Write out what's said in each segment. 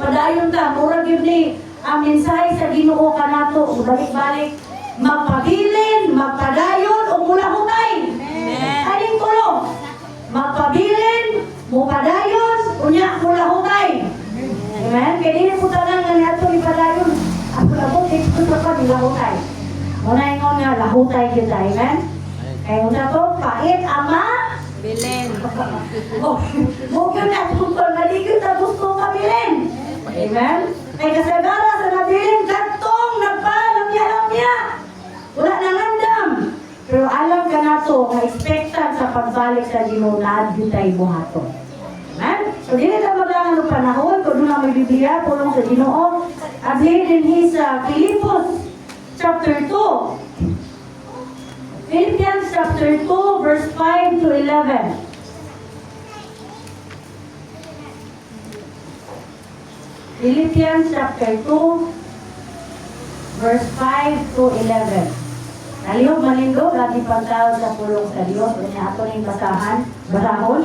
padayon ta, mura gyud ni ang mensahe sa Ginoo kanato, balik-balik, magpabilin, magpadayon ug mulahutay. Aning tulo, magpabilin, mupadayon, unya mulahutay. Amen. Kaya dili po tanan nga niadto ni padayon. Ako labot dito sa pa lahutay. Muna ingon nga lahutay gyud, amen. Kaya una to, pait ama Bilin. oh, mugyo na tuntun, maligyo na gusto mabilin. Amen? Kaya kasagara sa nabilin, katong nagpalamya-lamya. Wala nang andam. Pero alam ka na to, nga expectant sa pagbalik sa Ginoo na adyo tayo buhaton. Amen? So, di na maglangan ng panahon, kung doon na may Biblia, pulong sa Ginoo. Abli din sa Philippus, chapter 2. Philippians chapter 2, verse 5 to 11. Philippians chapter 2, verse 5 to 11. Nalihog malindog, lagi pagtawag sa pulong sa Diyos. Kanya ato ning basahan, basahon.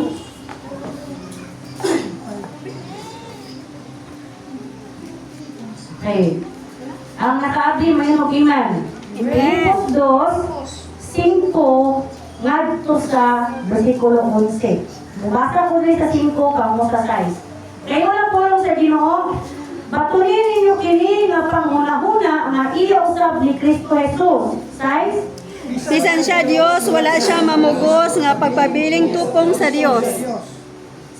Okay. Ang nakaabdi may magiman. Philippians 2, 5 ngadto sa bersikulo 11. Mubasa ko rin sa 5 kamo sa 6. Kayo na pulong sa Ginoo, batunin ninyo kini nga panghuna-huna nga iya usab ni Kristo Jesus. 6. Bisan siya Dios, wala siya mamugos nga pagpabiling tupong sa Dios.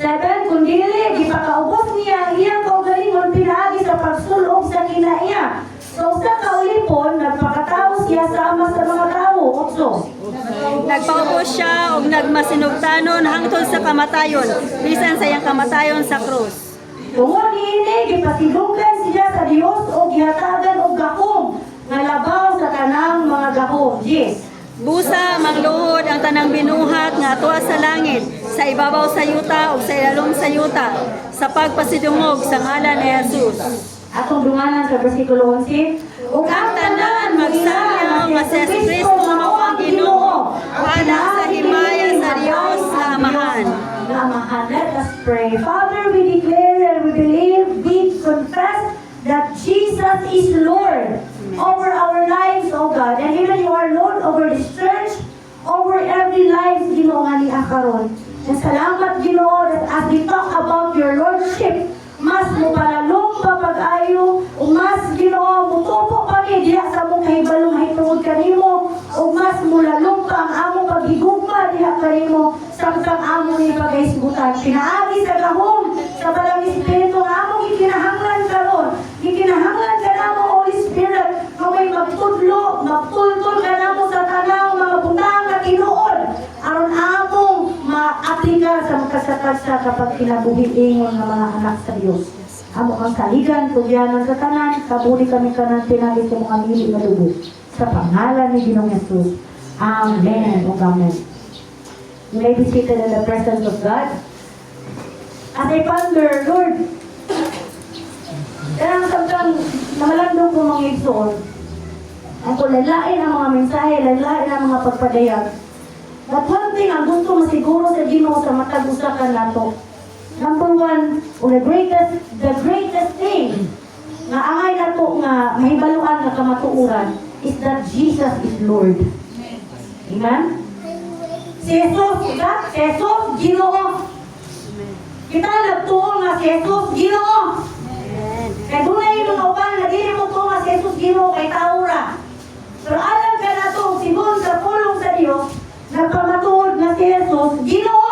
7. Kung dili gipakaubos niya ang iyang kaugalingon pinaagi sa pagsulog sa kinaiya. So sa kaulipon, nagpakatao siya sama sa mga tao. 8. Nagpaubos siya og nagmasinugtanon hangtod sa kamatayon, bisan sa iyang kamatayon sa krus. Tungod niini gipasilugan siya sa Dios o gihatagan og gahom nga labaw sa tanang mga gahom. 10. Busa magluhod ang tanang binuhat nga tuwa sa langit, sa ibabaw sa yuta ug sa ilalom sa yuta, sa pagpasidungog sa ngalan ni Jesus. Atong dunganan sa bersikulo 11. Ug Ang tanan magsayaw nga si Kristo mao ang Ginoo, ana sa himaya sa Dios sa Amahan. Let us pray. Father, we declare and we believe, we confess that Jesus is Lord over our lives, O God. And even you are Lord over this church, over every life, Ginoo nga ni Akaron. And salamat, Ginoo, that as we talk about your Lordship, mas mo palalong papag-ayo, o mas Ginoo, mutupo kami diya sa mong kahibalong mahitungod kanimo, o mas mulalong pa ang among paghigugma diha kanimo, samtang among ni paghisgutan. Pinaagi sa gahom, sa balang Espiritu nga among ikinahanglan karon, ikinahanglan ka namo, Holy Spirit, nga may magtudlo, magtultol ka namo sa tanang mga butang na tinuod, aron among ma-aplika sa magkasakasa kapag kinabuhi-ingon ng mga anak sa Diyos. Amo ang saligan, tugyanan sa tanan, kabuli kami kanan pinagit sa mga mili na lubo. Sa pangalan ni Ginoong Jesus. Amen. O Amen. You may be seated in the presence of God. As I ponder, Lord, kaya samtang namalandong ko mga igsoon, ang kulalain ang mga mensahe, lalain ang mga pagpadayag. But one thing ang gusto masiguro sa Ginoo sa matag-usakan nato. Number one, or the greatest thing nga angay nato nga mahibaluan nga kamatuoran is that Jesus is Lord. Amen? Si Jesus, si Jesus, Ginoo. Kita nagtuo nga si Jesus, Ginoo. Kaya doon na yung mga uban na dili mo tuo nga si Jesus, Ginoo kay taura. Pero alam ka na to, sigon sa pulong sa Diyos, nagpamatuod na si Jesus, Ginoo.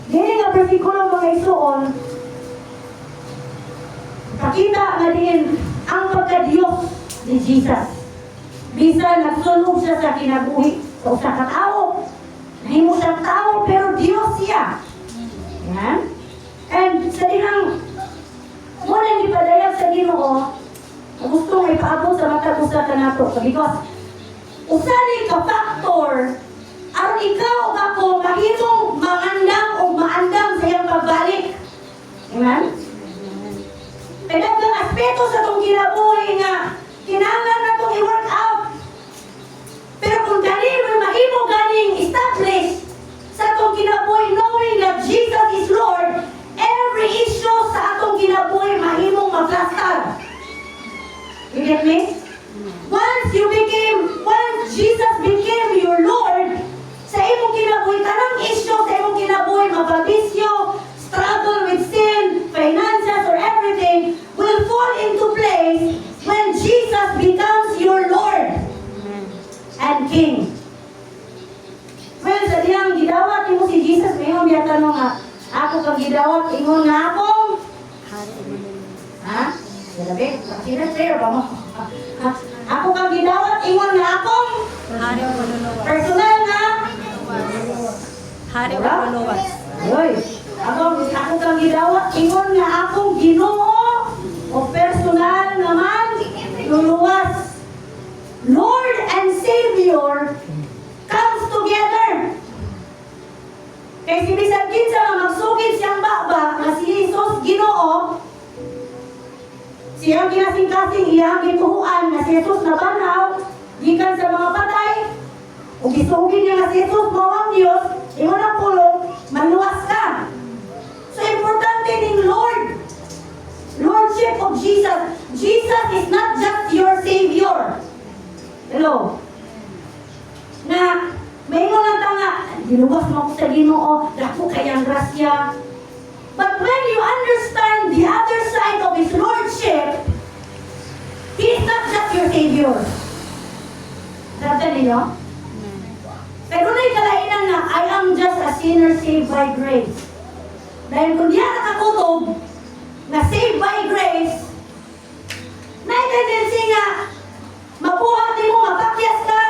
Dili nga bersikulo mga isuon, pakita nga din ang pagka-Diyos ni Jesus. Bisan nagsulog siya sa kinabuhi sa usa ka tawo. Nahimo siyang tao pero Diyos siya. Yan. And sa dinang muna ipadayag sa Ginoo, gusto nga ipaabot sa matag-usakan nato because usa ni ka factor aron ikaw ug ako mahimong mangandam o maandam sa iyang pagbalik. Amen? Kaya ang aspeto sa itong kinabuhi nga kinahanglan na itong i-work out. Pero kung gani mo mahimo ganing establish sa itong kinabuhi knowing that Jesus is Lord, every issue sa atong kinabuhi mahimong maplastag. You get me? Once Jesus became your Lord, sa imong kinabuhi, tanang issue sa imong kinabuhi, mababisyo, struggle with sin, finances, or everything, will fall into place when Jesus becomes your Lord and King. Well, sa diyang gidawat mo si Jesus, mayroon biya tanong nga, ako kang gidawat, ingon nga akong, ha? Grabe, sinasir ba mo? Ako kang gidawat, ingon nga akong, Hari o maluluwas. personal na, Hari o maluluwas. Uy, ako kang gidawat, ingon nga akong Ginoo o personal naman, luluwas. Lord and Savior comes together. Kaya si Bisag Kinsa nga magsugid siyang baba na si Jesus Ginoo, siyang kinasing-kasing iyang gituhuan na si Jesus nabanaw, gikan sa mga patay, o gisugid niya nga si Jesus mo ang Diyos, ingon ang pulong, maluwas ka. So importante ning Lordship of Jesus. Jesus is not just your Savior. Hello? Na, may mga tanga, giluwas mo ako sa Ginoo, dako kayang grasya. But when you understand the other side of His Lordship, He is not just your Savior. Sabi ninyo? Pero na'y kalainan na, I am just a sinner saved by grace. Dahil kung diyan nakakutob, na saved by grace, may tendency nga, mabuhat din mo, mapakyas ka,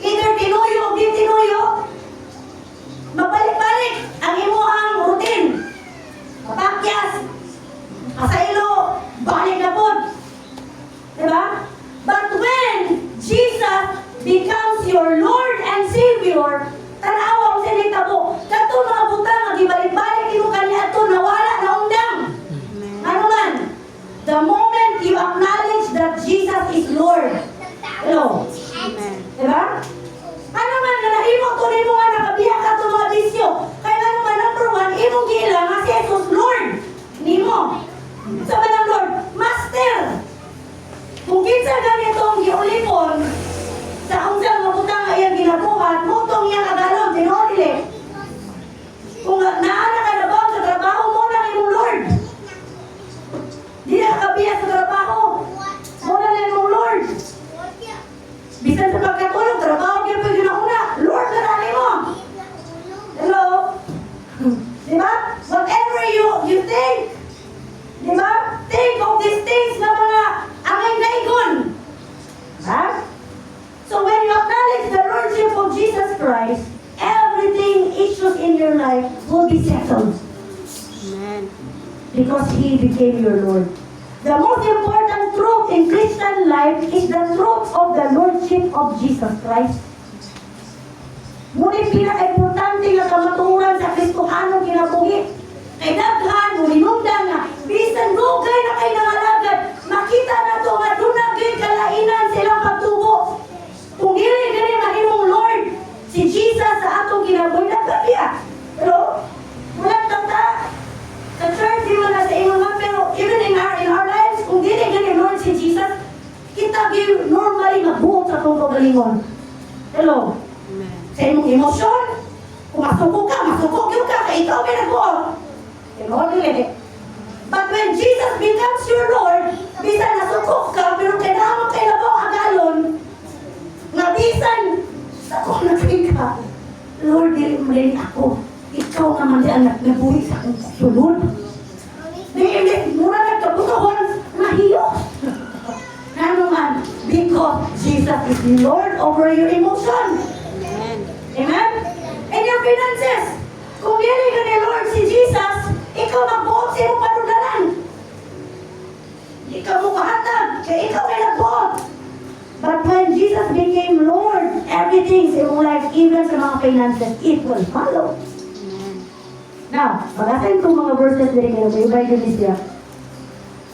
either tinuyo o di tinuyo, mabalik-balik ang imuhang routine. Mapakyas, pasaylo, balik na po. Diba? But when Jesus becomes your Lord and Savior, tanawa ang sinitabo, kato mga butang, magibalik-balik imo kanya ato, nawala na undang. Ano man, the moment you acknowledge that Jesus is Lord, hello? Amen. Diba? Ano man, nanahimo to rin mo nga nakabiyak ka to mga bisyo. Kaya ano man, number one, imong gila nga si Jesus Lord. Nimo. Sabi ng Lord, Master, kung kinsa ganitong giulipon, sa unsang mabutang nga iyang ginabuhat, mutong iyang agalon, tinodili. Kung naana ka na ba sa trabaho mo na imong Lord? Di na kabiyak sa trabaho. Mo na imong Lord. Bisan sa pagkatulog, trabaho kayo pwede na una. Lord, narali mo. Hello? Diba? Whatever you think, diba? Think of these things na mga angay naigon. Ha? So when you acknowledge the Lordship of Jesus Christ, everything, issues in your life will be settled. Amen. Because He became your Lord. The most important truth in Christian life is the truth of the Lordship of Jesus Christ. Ngunit pinaka-importante nga kamaturan sa Kristohanong kinabuhi. Kay daghan, mulinungdan na, bisan dugay na kay nangalagad, makita na to nga dunagay kalainan silang pagtubo. Kung dili gani mahimong Lord, si Jesus sa atong kinabuhi, nagkabiya. Pero, walang tata. Sa church, di mo na sa imaman, pero even in our lives, kung dili gani Lord si Jesus, kita normally magbuot sa itong pagalingon. Hello? Amen. Sa imong emosyon, kung masukok yun ka, kaya ikaw may nagbuot. Pero dili. But when Jesus becomes your Lord, bisan nasukok ka, pero kailangan kayo na bang agalon, nga bisan, sa kung nagkika, Lord, dili mo rin ako. Ikaw naman di anak na buhay sa akong sulod. Dili, mura nagkabukahon, mahiyo. Ano man, because Jesus is the Lord over your emotion. Amen. Amen? And your finances. Kung dili ka ni Lord si Jesus, ikaw magbuot sa iyong panugalan. Ikaw mo kahatag, kaya ikaw ay nagbuot. But when Jesus became Lord, everything sa iyong life, even sa mga finances, it will follow. Amen. Now, mag-asayin kong mga verses din kayo. May ibay din siya.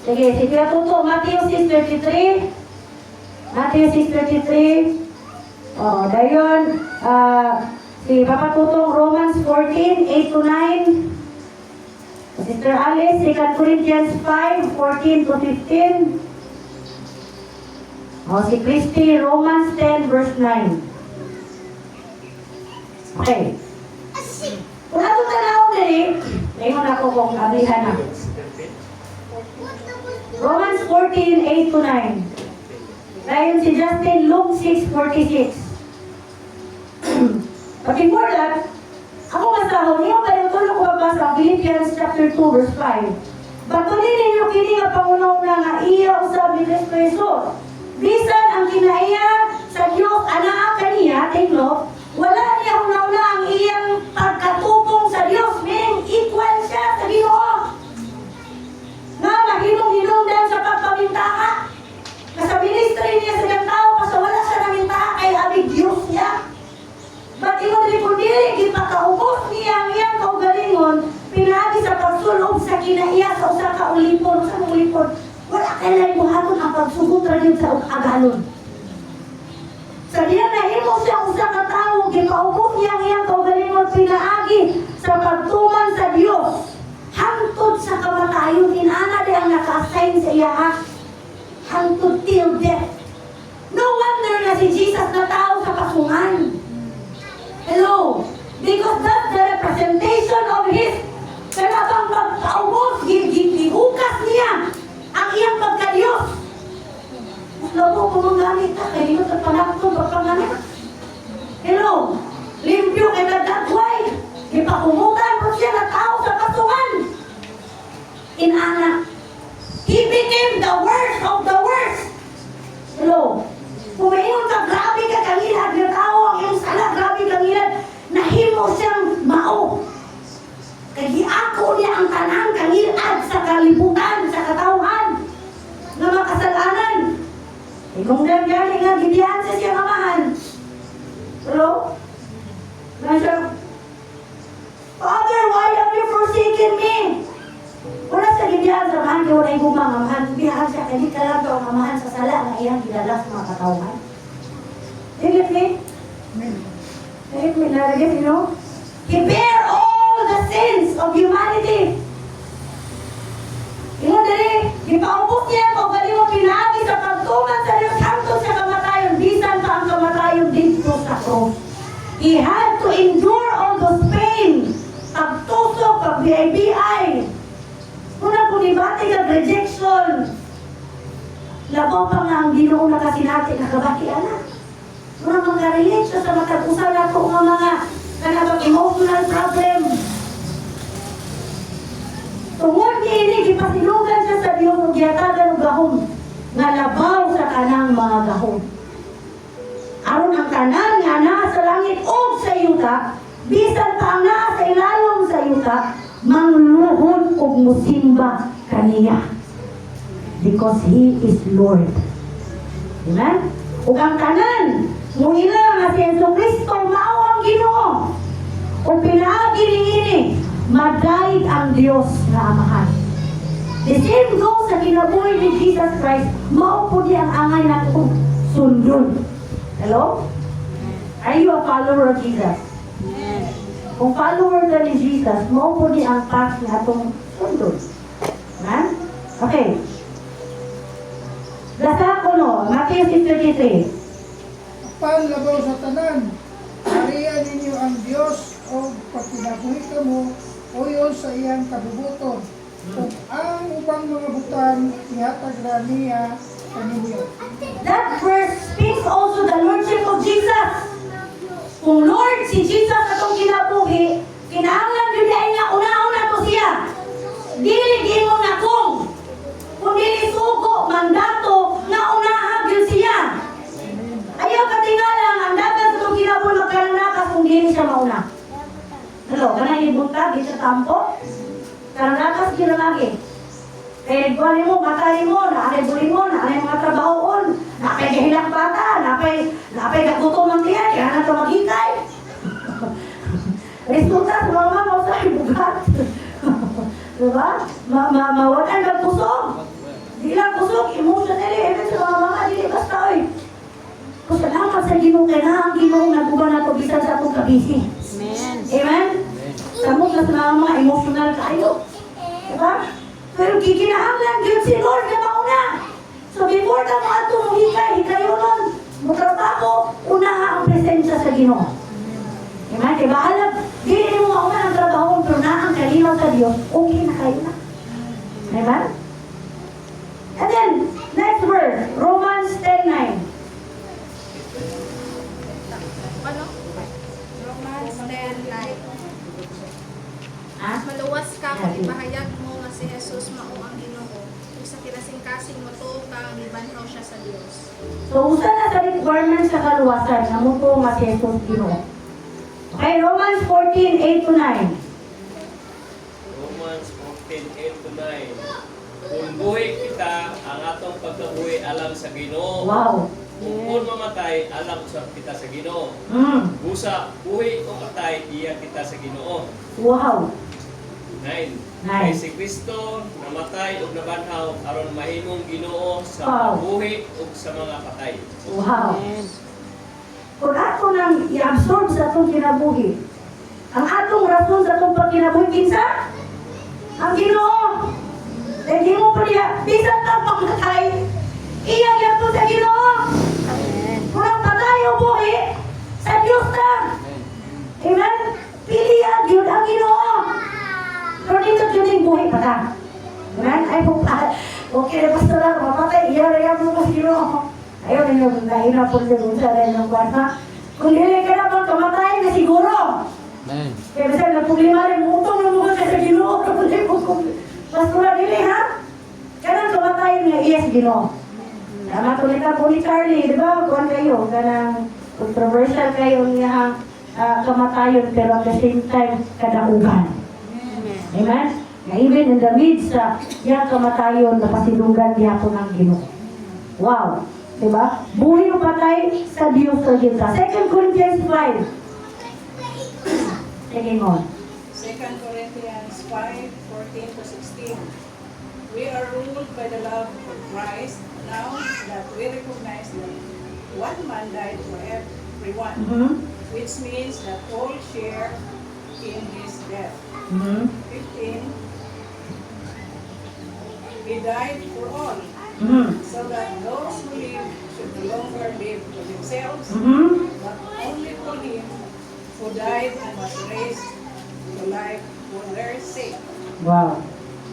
Sige, sige na tuto. Matthew 6:33. Matthew 6:33. Dayon, si Papa Tutong Romans 14:8-9. Sister Alice, 2 Corinthians 5:14 to 15. O, si Christy, Romans 10, verse 9. Okay. Kung ato tanawin diri, ngayon ako kung ablihan na. Romans 14:8 to 9. Ngayon si Justin, Luke 6:46. But before that, ako masahon niyo kayo tulong ko magbasa ang Philippians chapter 2 verse 5. Batunin ninyo kini nga pangunauna nga iya usab ni Kristo Jesus. Bisan ang kinaiya sa Dios anaa kaniya, tinglo, wala niya una-una ang iyang pagkatupong sa Dios, meaning equal siya sa Ginoo. Nga mahinong-hinungdan sa pagpamintaka. Sa ministry niya sa tao, kasi wala siya namintaka kay abig Diyos niya. But ingon rin kung dili, ipakaubos niya ang iyang kaugalingon, pinagi sa pagsulob sa kinaiya sa usa ka ulipon, sa ulipon. Wala kailan buhaton ang pagsugot ra gyud sa agalon. Sa diya nahimo siya usa ka tawo, gipaubos niya ang iyang kaugalingon, pinaagi sa pagtuman sa Dios. Hangtod sa kamatayon, inana di ang naka-assign sa iya ha. Hangtod till death. No wonder na si Jesus na tao sa kasungan. Hello? Because that's the representation of His kanabang pagkaubos, gihukas niya ang iyang pagka-Diyos. Labo kung magamit ka, kaya dito sa panakto, pagpanganak. Hello? Limpyo kay nagdagway. Ipakumutan po siya na tao sa kasungan. Inana. He became the worst of the worst. Hello? Kung mayroon ka, grabe ka kangilad, na tao ang iyong sala, grabe kangilad, nahimo siyang mao. Kaya ako niya ang tanang kangilad sa kalibutan, sa katauhan, na makasalanan. E kung nangyari nga, gidihan sa siya mamahan. Hello? Nasa, Father, why have you forsaken me? Wala sa gidihan sa mahan, kaya wala yung mamahan. Bihan siya, kaya di ka lang daw mamahan sa sala na iyang gidalas mga katauhan. You get me? You get me? Naragit, you know? He bear all the sins of humanity. Ingon dali, gipaubos niya kung galing mo pinagi sa pagtuman sa Diyos hangtod sa kamatayon, bisan pa ang kamatayon dito sa cross. He had to endure all those pain, pagtusok, pag-BIBI. Una kung ibati ka rejection, labaw pa nga ang Ginoo na kasi natin nakabatian na. Una mag-relate siya sa matag-usan na ito mga kanabang emotional problem. Tungod niya ini, gipasilugan siya sa Diyos o giyatagan ng gahom nga labaw sa kanang mga gahom. Aron ang tanan nga naa sa langit o sa yuta, bisan pa ang naa sa ilalong sa yuta, mangluhod o musimba kaniya. Because He is Lord. Amen? O ang tanan, muhila nga si Yesu Cristo, mao ang Ginoo. O pinaagi ini, madayig ang Diyos na Amahan. The same goes sa kinabuhi ni Jesus Christ, maupo niya ang angay na kung sundon. Hello? Are you a follower of Jesus? Kung follower ka ni Jesus, maupo niya ang path na itong sundon. Amen? Okay. Lasa ko no, Matthew 6:33. Apan labaw sa tanan, harian ninyo ang Diyos o pagkinabuhi ka mo o yun sa iyang kabubuton. Kung ang ubang mga butang ihatag ra niya kaninyo. That verse speaks also the Lordship of Jesus. Kung Lord, si Jesus atong kinabuhi, kinahanglan yun ay nga una-una to siya. Dili gimo na kung dili sugo, mandato, na unahag yun siya. Ayaw katingalang, ang dapat itong kinabuhi magkaranakas kung dili siya mauna. Hello, kanang ibunta, di sa tampo, karanakas kinalagi. Kaya nagbuhanin mo, matayin mo, naanay mo, naanay mga trabahoon, napay gahilang bata, napay kagutom ang tiyan, kaya na ito maghintay. Resulta sa mga mama sa bugat. Diba? Mawalan ng pusog. Di lang pusog, emotionally, even sa mga mama, di basta, oy. Kung salamat sa Ginoo, kaya na ang Ginoo nagbuban na ito, bisan sa itong kabisi. Amen. Amen? Kamu na sa mga emotional kayo. Diba? Pero gikinahanglan gyud si Lord na mauna. So before ka mo ato mo hikayo nun, mo trabaho, unaha ang presensya sa Ginoo. Diba? Diba? Alam, di mo mauna ang trabaho, pero na ang kalinaw sa Diyos, okay na kayo na. Diba? And then, next verse, Romans 10:9. Ano? Romans 10:9. Ha? Maluwas ka kung ipahayag mo nga si Jesus mao ang Ginoo. Kung sa kinasingkasing mo to ka gibanhaw siya sa Dios. So, usa na sa requirements sa kaluwasan na mo po nga si Jesus Ginoo. Okay, Romans 14:8-9. Romans 14:8-9. Kung buhi kita, ang atong pagkabuhi alam sa Ginoo. Wow. Kung mamatay, alam sa kita sa Ginoo. Busa, buhi o matay, iya kita sa Ginoo. Wow. 9. Nine. Kay si Kristo namatay ug nabanhaw aron mahimong Ginoo sa Wow. buhi ug sa mga patay. Wow. Kung ato nang i-absorb sa atong kinabuhi, ang atong rason sa atong pagkinabuhi, kinsa? Ang Ginoo. Dahil di mo pa niya, bisan na pamatay, iya yato sa Ginoo. Kung ang patay o buhi, sa Diyos na. Amen? Pilihan yun ang Ginoo. Pero dito yun yung buhay pa ka. Amen? Ay, okay na pastor lang, mamatay, iya mo sa Ginoo. Ayaw na yung nahina po sa rin ng buwan, ha? Kung hindi ka na bang kamatay na siguro. Kaya minsan nagpuglima rin, utong na mga sa Ginoo. Pastor lang nila, ha? Kanang kamatay niya, yes, Ginoo. Tama tuloy ka po ni Carly, di ba? Kuhan kayo, kanang controversial kayo niya kamatayon, pero at the same time, kadaugan. Amen? Nga even in the midst sa yung kamatayon, napasilugan niya po ng Ginoo. Wow! Diba? Buhay o patay sa Diyos sa Diyos. 2 Corinthians 5. Taking on. 2 Corinthians 5:14-16. We are ruled by the love of Christ now that we recognize that one man died for everyone, which means that all share in his death. 15. He died for all, so that those who live should no longer live for themselves, but only for him who died and was raised to life for their sake. Wow.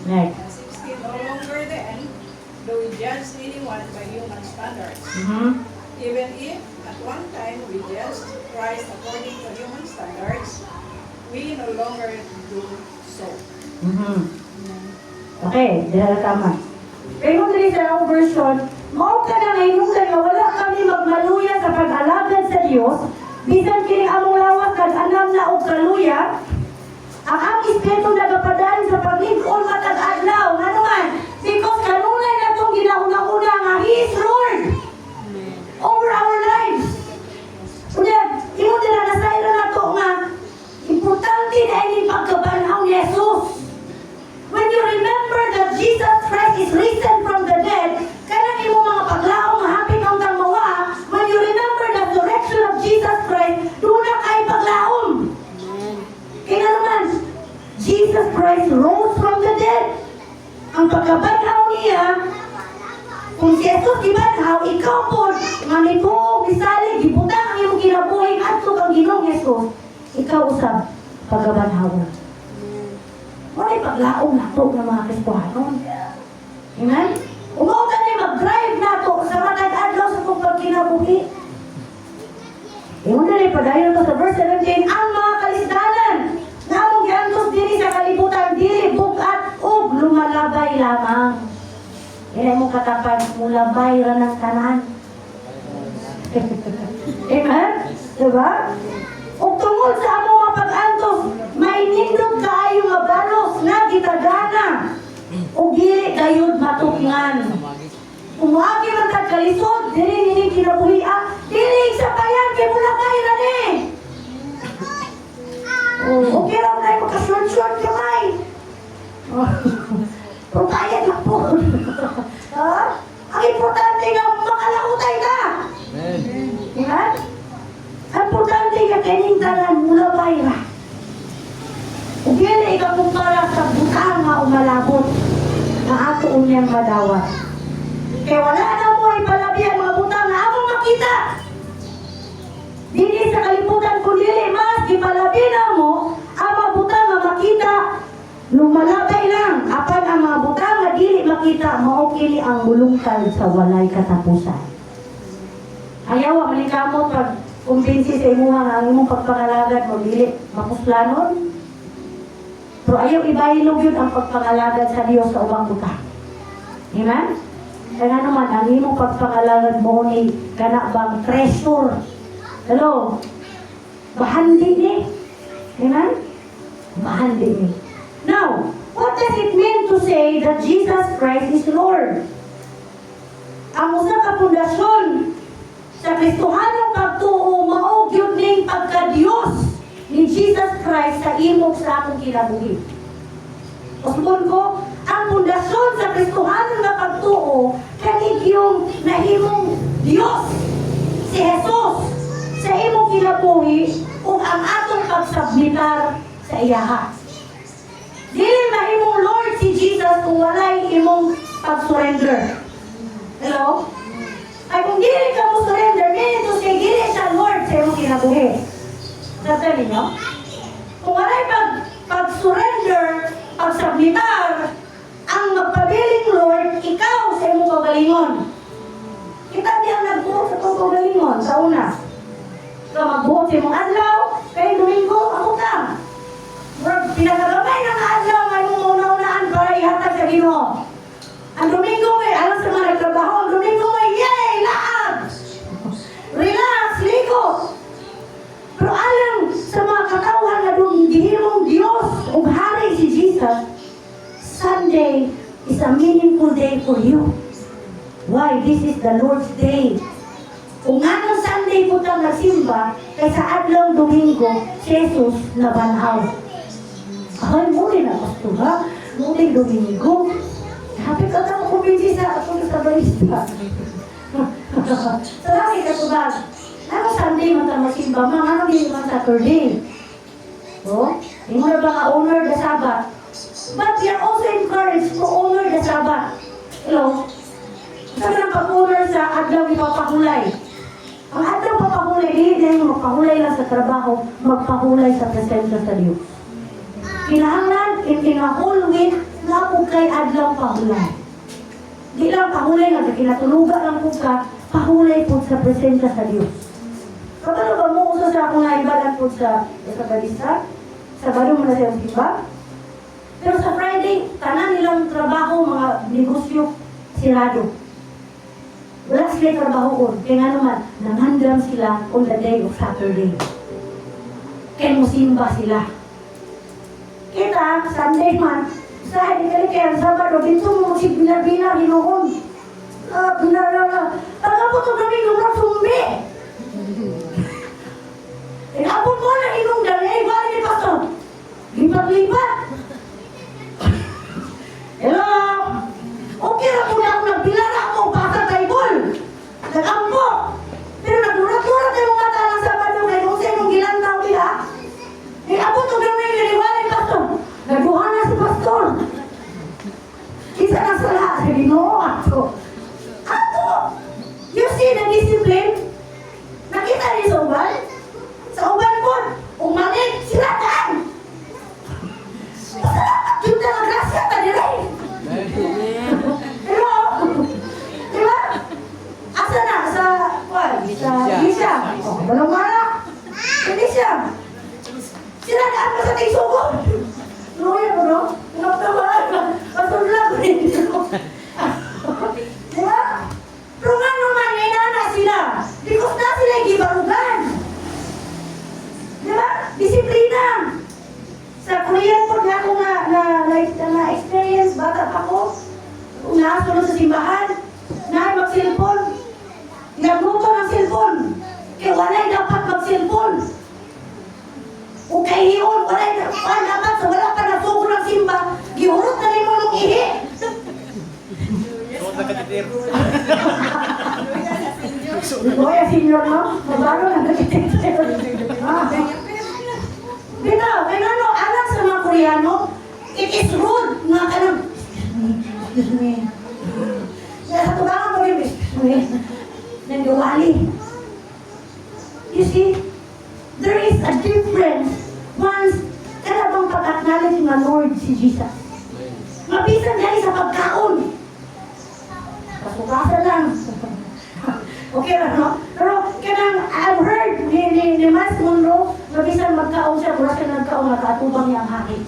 Next. And 16, no longer then do we judge anyone by human standards. Even if at one time we judged Christ according to human standards, we no longer do so. Okay, dahil tama. Pero dali sa akong version, mao ka na ngayon na wala kami magmaluya sa pag-alagad sa Diyos, bisan kini among lawas kag anam na og kaluya, ang among espiritu nagapadali sa pag-igol matag adlaw. Nga naman, because kanunay na itong ginaunang-una nga He is Lord over our lives. Kunya, imo nila nasayro na to nga, importante na ini pagkabanhaw ni Jesus. When you remember that Jesus Christ is risen from the dead, kanang imo mga paglaong hapit ang tamawa, when you remember the resurrection of Jesus Christ, doon na kay paglaom. Kaya naman, Jesus Christ rose from the dead. Ang pagkabanhaw niya, kung si Jesus gibanhaw, ikaw po, manipong, bisalig, gibutang ang iyong kinabuhi, at kang Ginoong Jesus, ikaw usab, pagkabanhaw na. Wala'y paglaong na ito ng mga Kristohanon. Amen? Umautan niya mag-drive na ito sa matag-adlaw sa kong pagkinabuhi. Iyon na rin padayon ito sa verse 17, ang mga kalisdanan na among giantos diri sa kalibutan, diri, bukat, o lumalabay lamang. Yan mo katapan, mulabay ra ng tanan. Amen? Diba? O tungod sa among mga pag-antos, may nindot kaayo nga balos na gitagana. O gili kayod matukngan. Kung wagi man tag kalisod, dili nini kinabuhian, dili sa bayan kay mulabay ra ni. Okay lang na yung makashort-short kamay. Pero kaya na po. Ha? Ang importante nga makalautay ka. Amen? Ang importante nga kaning tanan mulabay ra. Ug dili ikaw kumpara sa butang nga umalabot. unyang madawat. Kaya wala na mo ipalabi ang mga butang na among makita. Dili sa kalibutan kundi mas ipalabi na mo ang mga butang na makita. Lumalabay lang apan ang mga butang na dili makita mao kini ang bulungkal sa walay katapusan. Ayaw manikamot pag kumbinsi sa imuha nga ang imong pagpangalagad mo dili mapuslanon. Pero ayaw ibayilog yun ang pagpangalagad sa Dios sa ubang butang. Amen? Kaya naman, ang imong pagpangalagad mo ni kana bang treasure. Hello? Bahandi ni. Amen? Bahandi ni. Now, what does it mean to say that Jesus Christ is Lord? Ang usa ka pundasyon sa Kristohanong pagtuo mao gyud ning pagka-Dios ni Jesus Christ sa imong sa akong kinabuhi. Usbon ko, ang pundasyon sa Kristohanong na pagtuo kani yung nahimong Dios si Jesus sa imong kinabuhi ug ang atong pagsubmitar sa iyaha. Dili mahimong Lord si Jesus kung walay imong pag-surrender. Hello? Ay kung dili ka mo surrender, meaning to say, dili siya Lord sa imong kinabuhi. Sabi ninyo? Kung walay pag-surrender, pag-submitar, ang magpabiling Lord, ikaw sa imong kagalingon. Kita di ang nagbuot sa itong kagalingon sa una. So magbuot sa imong adlaw, kaya Domingo, amutang. Pinagagamay ng adlaw nga imong una-unaan para ihatag sa Ginoo. Ang Domingo may alam sa mga nagtrabaho, ang Domingo may yay, laag! Relax, ligo! Pero alam sa mga katawhan na gihimong Diyos o hari si Jesus, Sunday is a meaningful day for you. Why? This is the Lord's day. Kung anong Sunday po tayo nagsimba, kaysa adlaw Domingo, si Jesus nabanhaw. Ay, muli na, Pastor, ha? Muli Domingo. Happy ka na kumbinsi sa balista. Salamat ka ito ba? Ano Sunday man tayo magsimba? Mga ano din naman Saturday? Oh? Hindi mo na ba ka-honor the Sabbath? But we are also encouraged to honor the Sabbath. Hello? Sabi ng pag-honor sa adlaw ipapahulay. Ang adlaw papahulay, hindi na magpahulay lang sa trabaho, magpahulay sa presensya sa Diyos. Kinahanglan, in a whole week, na po kay adlaw pahulay. Di lang pahulay nga, kinatuluga lang po ka, pahulay po sa presensya sa Diyos. Kapag ba mo uso sa akong naibalan po sa balista? Sa balo mo na siya diba? Pero sa Friday, tanan nilang trabaho, mga negosyo, sirado. Wala sila trabaho ko. Kaya nga naman, nanghandram sila on the day of Saturday. Kaya musimba sila. Kita, Sunday man, sa hindi kali kaya Sabado, dito mo si binar-binar, hinuhon. Binar-binar. Pagkapot ang Domingo, sumbi. Inabot mo na inong dali, bali ni Pastor. Lipat-lipat. Hello? Okay na po na ako nagbilar ako, basa Bible. Nag-ampo. Pero nagmurat-murat yung mga tanang Sabado, kaya kung sa inong gilantaw niya, inabot ang Domingo, liwali Pastor. Naguhan na si Pastor. Isa na sa lahat, sabi no, ato. Ato! You see the discipline? Nakita niyo sa uban? Sa uban po, umalit, silatan! Pasalamat yun na ang grasya, tadiray! Pero, di ba? Asa na? Sa, sa Gisha. O, balong mara. Sa Gisha. Silataan mo sa tigsugon. Luya mo, no? Nagtamaan. Pasunlag ko rin. Di ba? Pero nga naman, inana sila. Because na sila gibarugan. Di ba? Disiplina. Sa Korean po na ako na-experience, bata pa ko. Nakasunod sa simbahan. Mag-cellphone. Nagluto ng cellphone. Kaya walay dapat mag-cellphone. Kung kahiyon, walay dapat sa wala pa nasugo ng simba, gihurot na rin mo nung ihi. Luya senior, no? Mabago na nag-teacher. Dito, kaya ano, alam sa mga Koreano, it is rude nga ka excuse me, You see, there is a difference once kaya bang pag-acknowledge ng Lord si Jesus. Mabisan yan sa pagkaon. Pasukasa lang. Okay lang, no? Pero kanang I've heard ni Mas Monroe, mabisan magkaon siya, mura siya nagkaon, nakaatubang niya ang haki.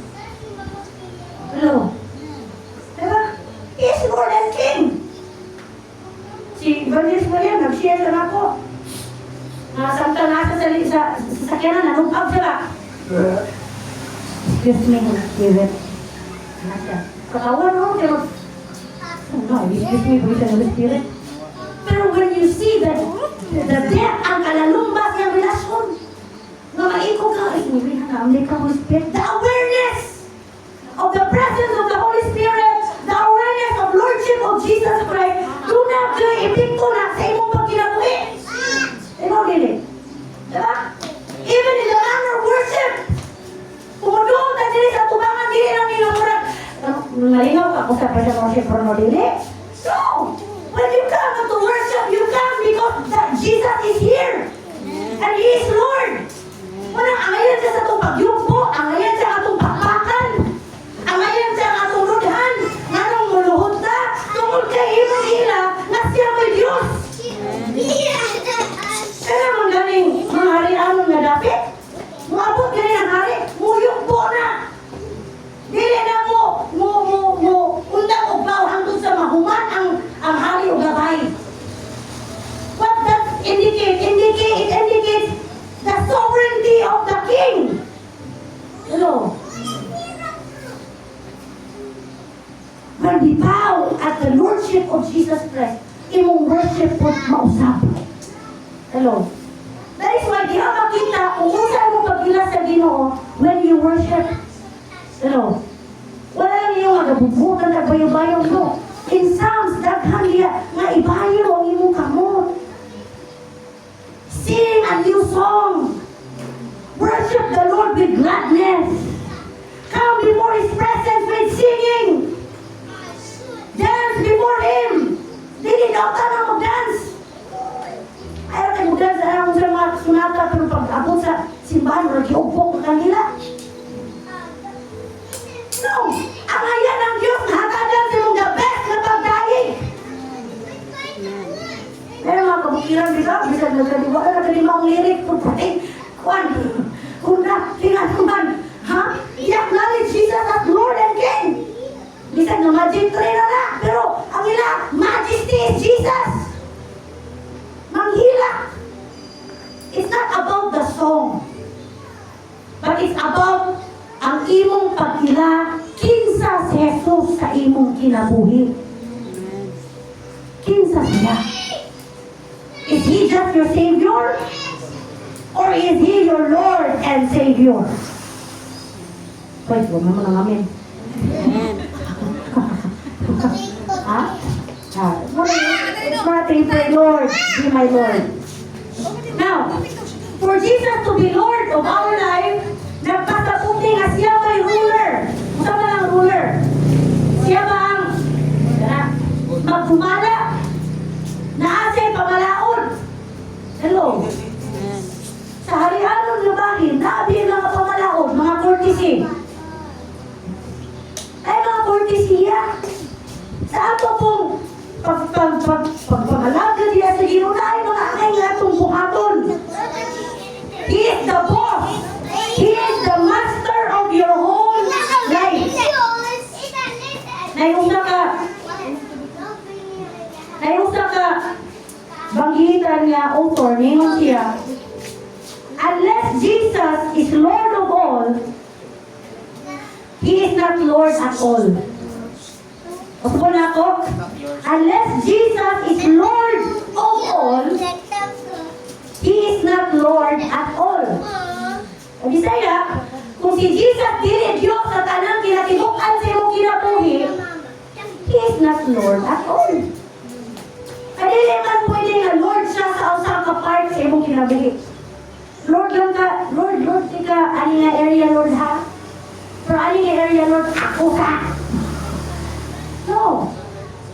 Hello? Diba? He is Lord and King. Si Evangelist Maria, nag-share sa ako. Samtang nasa sa sasakyanan, nanumpag siya. Excuse me, Spirit. Nasa. Katawan mo, pero... No, excuse me, Holy Spirit. Pero when you see that the death, ang kalalumbas ng relasyon, na maiko ka, ay, hindi ka Holy Spirit, the awareness of the presence of the Holy Spirit, the awareness of Lordship of Jesus Christ, do not do epikto na sa imong pagkinabuhi. Ikaw dili. Diba? Even in the manner of worship, kumudoon na dili sa tubangan, dili lang ninamurag. Nalinaw ka kung sa present worship or no dili? So, when you come to worship, you come because that Jesus is here. And He is Lord. Walang angayan siya sa itong pagyumpo, angayan siya atong pakpakan, angayan siya atong rudhan, nanong muluhod na, tungkol kay imong hila, na siya may Diyos. Kaya mga galing, mga hari-anon nga dapit, muabot galing ang hari, muyukbo na. Dili na undang o baw hangtod sa mahuman ang hari o gabay. What does indicate? It indicates the sovereignty of the King. Hello? When we bow at the Lordship of Jesus Christ, imong worship po mausap. Hello? That is why di ka makita kung saan mo pagkila sa Ginoo when you worship. Hello? Wala lang yung magabubutan at bayo-bayo mo. In Psalms, daghan niya nga ibayo ang imong kamot. Sing a new song. Worship the Lord with gladness. Come before His presence with singing. Dance before Him. Dili daw tanang mag-dance. Ayaw tayo mag-dance. Ayaw mo sa mga sunata. Pero pag-abot sa simbahan, mag-iugbok ka nila. No! Ang ayan ng Diyos na hatagan sa mong the best na pagdaig. Pero mga kabukiran, di ba? Bisa nagkaliwa, nagkalima ang lirik. Kwan, kuna, tinganuman. Ha? I-acknowledge Jesus as Lord and King. Bisa na magic train na. Pero ang ila, majesty is Jesus. Manghila. It's not about the song. But it's about ang imong pagkila kinsa si Jesus sa imong kinabuhi. Kinsa siya? Is He just your Savior? Or is He your Lord and Savior? Wait, huwag naman ang amin. Ha? It's nothing for Lord. Be my Lord. Now, for Jesus to be Lord of our life, nagpasaputi nga siya may ruler. Saan ba ang ruler? Siya ba ang magpumala? Naasay pamalaon. Hello? Sa hari-anon nga bahin, naabi ang mga pamalaon, mga courtesy. Ay mga courtesya. Sa ato pong pagpamalaga niya sa Ginoo na ay mga angay nga itong buhaton. He is the boss. He is the master of your whole life. Nayusa ka banggitan niya author, ningon siya, unless Jesus is Lord of all, He is not Lord at all. Gusto ko na ako? Unless Jesus is Lord of all, He is not Lord at all. O Bisaya, kung si Jesus dili Diyos sa tanang kinatibukan sa imong kinabuhi, He is not Lord at all. Kaya dili man pwede nga Lord siya sa usang ka part sa imong kinabuhi. Lord lang ka, Lord ka, ani nga area Lord ha? Pero ani nga area Lord, ako ka. No.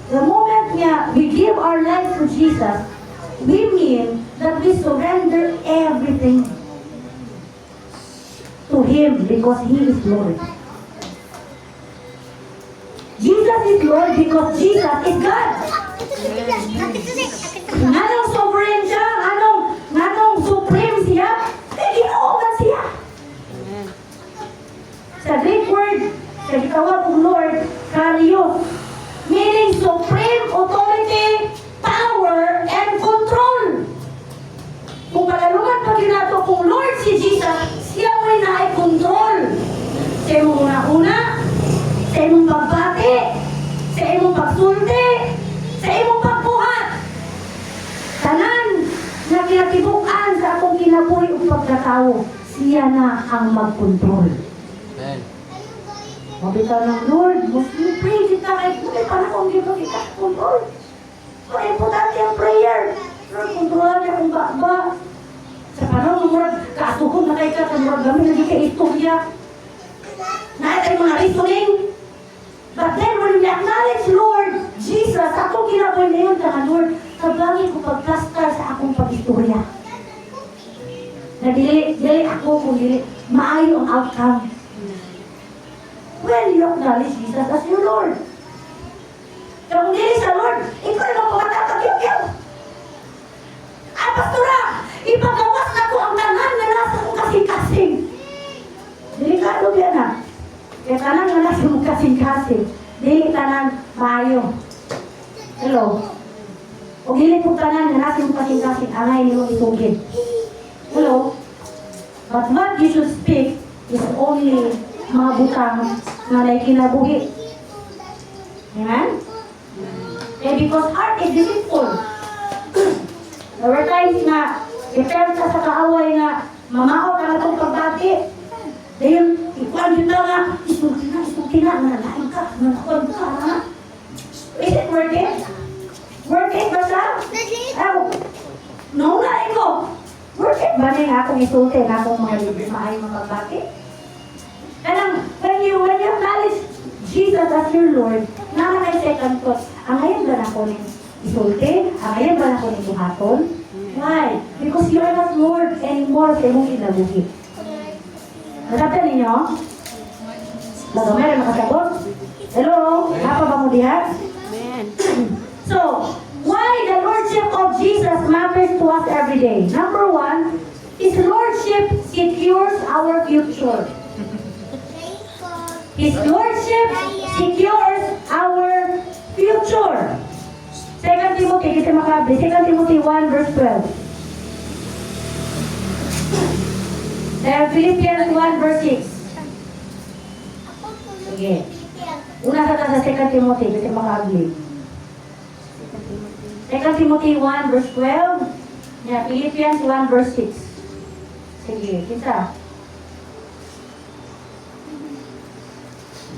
The moment nga we give our life to Jesus, we mean that we surrender everything to Him because He is Lord. Jesus is Lord because Jesus is God. Nganong sovereign siya, nganong supreme siya, ginoogan siya. Sa Greek word, sa gitawag ng Lord, Kyrios, meaning supreme authority, power, and control. Kung palalungan pa ginato kung Lord si Jesus, siya may control. Sa imong una-una, sa imong pagbati, sa imong pagsulti, sa imong pagbuhat. Tanan na kinatibukan sa akong kinabuhi o pagkatao, siya na ang mag-control. Mabitaw ng Lord, Muslim pray kita kahit may panahon dito kita control. So, importante ang prayer. Lord, kontrolan niya kung ba. Sa panahon ng Lord, kaasuhon na kayo ka, sa Lord, gamit na di ka istorya. Naitay mga reasoning. But then, when we acknowledge Lord, Jesus, ako kinabuhi na yun ka Lord, kabangin ko pagplastar sa akong pag-istorya. Na dili ako kung dili, maayo ang outcome. When you acknowledge Jesus as your Lord. Kung dili sa Lord, ikaw ay magpapatapag-yaw. Pastora, ipagawas na ko ang tanan na nasa kong kasing-kasing. Delikado yan na. Kaya tanan na nasa kong kasing-kasing. Dili tanan maayo. Hello? O dili po tanan na nasa kong kasing-kasing, angay niyo itugin. Hello? But what you should speak is only mga butang na kinabuhi. Amen? Eh, because heart is deceitful. There were times na depende sa kaaway nga mamao ka na itong pagbati. Dahil, ikuan dito nga, isulti na, nalain ka, nalakuan ka, na. Is it worth it? Worth it ba siya? Naunain ko. Worth it ba niya akong isulti na akong mga maayong mga pagbati? And when you acknowledge Jesus as your Lord, na kay second thought, ang ngayon ba na ko rin isulti? Ang ngayon ba na ko rin buhaton? Why? Because you are not Lord anymore sa imong kinabuhi. Nasabta ninyo? Bago meron makasagot? Hello? Napa ba mo diha? Amen. So, why the Lordship of Jesus matters to us every day? Number one, His Lordship secures our future. His Lordship secures our future. 2 Timothy, kita makabli. 2 Timothy 1 verse 12. Then Philippians 1 verse 6. Sige. Una sa 2 Timothy, kita makabli. 2 Timothy 1 verse 12. Yeah, Philippians 1 verse 6. Sige, kita.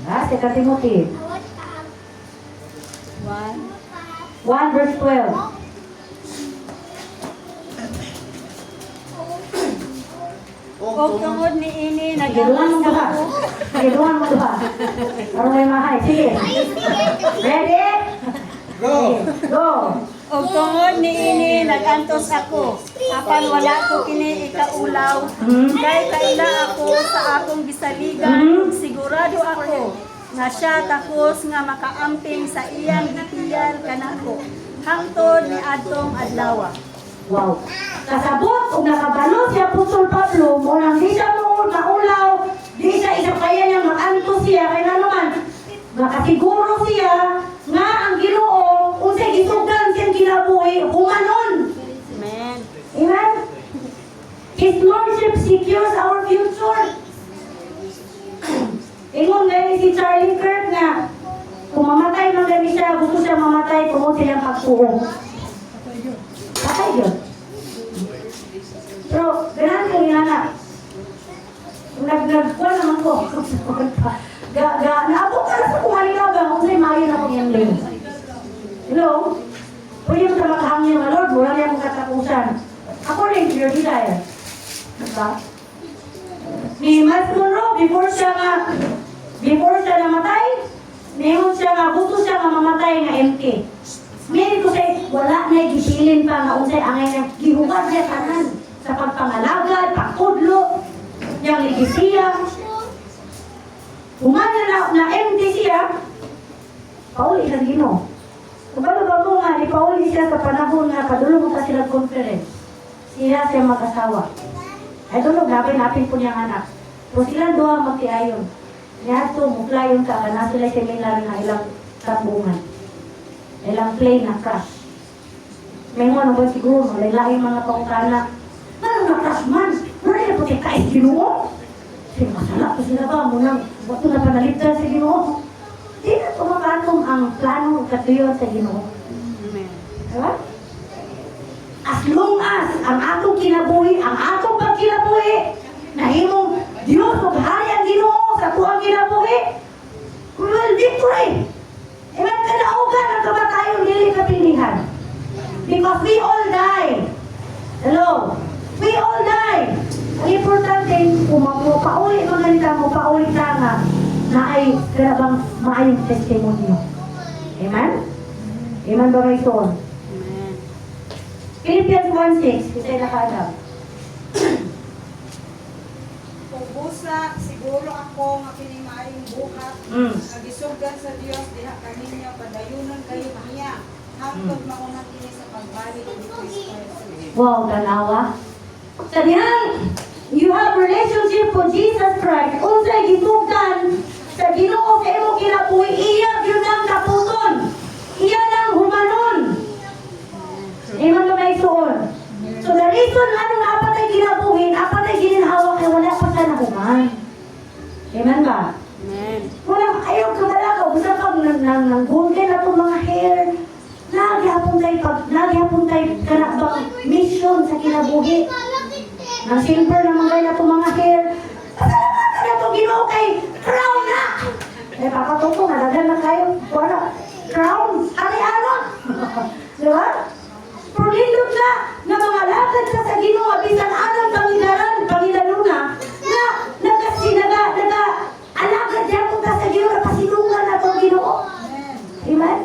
2 Timothy 1 verse 12. O tungod ni ini Giduan mo duha. Giduan mo duha. Parang may mahay. Sige. Ready? Go! Go. Og tungod ni ini nagantos ako, apan wala ko kini ikaulaw. Kay kaila ako sa akong gisaligan, sigurado ako nga siya takos nga makaamping sa iyang gitiyan kanako hangtod ni adtong adlaw. Wow. Kasabot kung nakabalo si Apostol Pablo, mo nang di siya maulaw, di siya isang kaya niya makanto siya, kaya naman, makasiguro siya nga ang Ginoo unsay gisugan siyang kinabuhi humanon. Amen. Amen? His Lordship secures our future. Ingon gani si Charlie Kirk na kung mamatay man gani siya, gusto siya mamatay kung silang pagtuo. Patay yun. Pero, ganahan ko yun na. Nagkuhan naman ko. Naabot ka na sa kumalinaw ba? Kung sa'yo mayo na kong yung lane. Hello? Pwede mo sa makahangin ng Lord, wala niya mong katapusan. According to your desire. Diba? Ni Miles Monroe, before siya namatay, ngayon siya nga, gusto siya nga mamatay nga empty. Meaning to say, wala na gisilin pa nga unsay angay nga gihugad niya tanan sa pagpangalagad, pagkudlo, yang ligisiya. Umana na empty siya, pauli sa Ginoo. Kabalo ba mo nga, ipauli siya sa panahon nga padulong pa sila conference. Sila siya mag-asawa. Ay tulog, napin po niyang anak. So sila doha magtiayon. Niya ito, muklayon ka, na sila seminar na ilang tambungan. Ilang plane na crash. May mga naman siguro, malalahing mga pangutana. Ano na crash man? Wala na po siya kahit Ginoo. Sige, masala po sila ba? Munang, bato na panaliptan sa Ginoo. Di na tumakatong ang plano katuyon sa Ginoo. Amen. Diba? As long as ang atong kinabuhi, ang atong pagkinabuhi, nahimong Diyos o bahari ang Ginoo sa tuwang kinabuhi, we will victory. Iman kalaugan ang kamatayon dili kapilihan. Because we all die. Hello? We all die. Ang importante, kung pauli mo ganita mo, pauli ka nga, na ay karabang maayong testimonyo. Amen? Amen ba kayo ito? Amen. Philippians 1:6, kita yung nakadam. Kung busa, siguro ako nga kinimaayong buhat, nagisugdan sa Dios diha kaninyo padayunon kayo niya. Hangtod maunang kini sa pagbalik ni Kristo Jesus. Wow, tanawa. Tanyang, you have relationship with Jesus Christ. Unsay gitugdan sa Ginoo sa imong kinabuhi, iya yun ang kapuson. Iya ang humanon. Amen ba may suon? So the reason anong apat ay ginabuhin, apat ay gininhawa kay wala pa sa nahuman. Amen ba? Amen. Walang ayaw ka talaga. Basta pag nanggulgan na itong mga hair, naghihapon tayo kanakbang mission sa kinabuhi. Nang silver na mga na itong mga hair. Pasalamatan na itong Ginoo kay crown na! Eh, papatuto, nalagan na kayo. Wala. Crown. Ari-anon. Diba? Prolindot na na mga lakad ka sa Ginoo, bisan anong pangilaluna, na alagad yan kung ka sa Ginoo, napasinungan na itong Ginoo. Amen?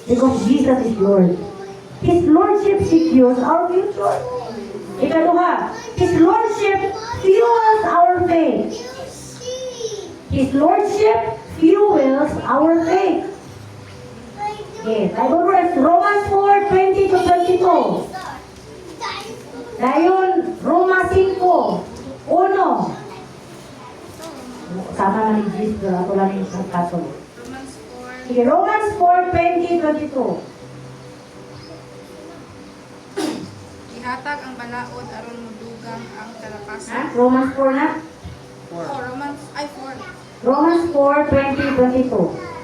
Because Jesus is Lord. His Lordship secures our future. Ikaduha, His Lordship fuels our faith. His Lordship fuels our faith. Okay, Bible verse, Romans 4:20 to 22. Dayon, Roma 5:1. Sama na ni Jesus, ako lang yung kaso. Romans 4. Sige, Romans 4:20-22. Ihatag ang balaod aron mudugang ang Ha? kalakasan. Romans 4 na? Romans 4. Romans 4:20-22.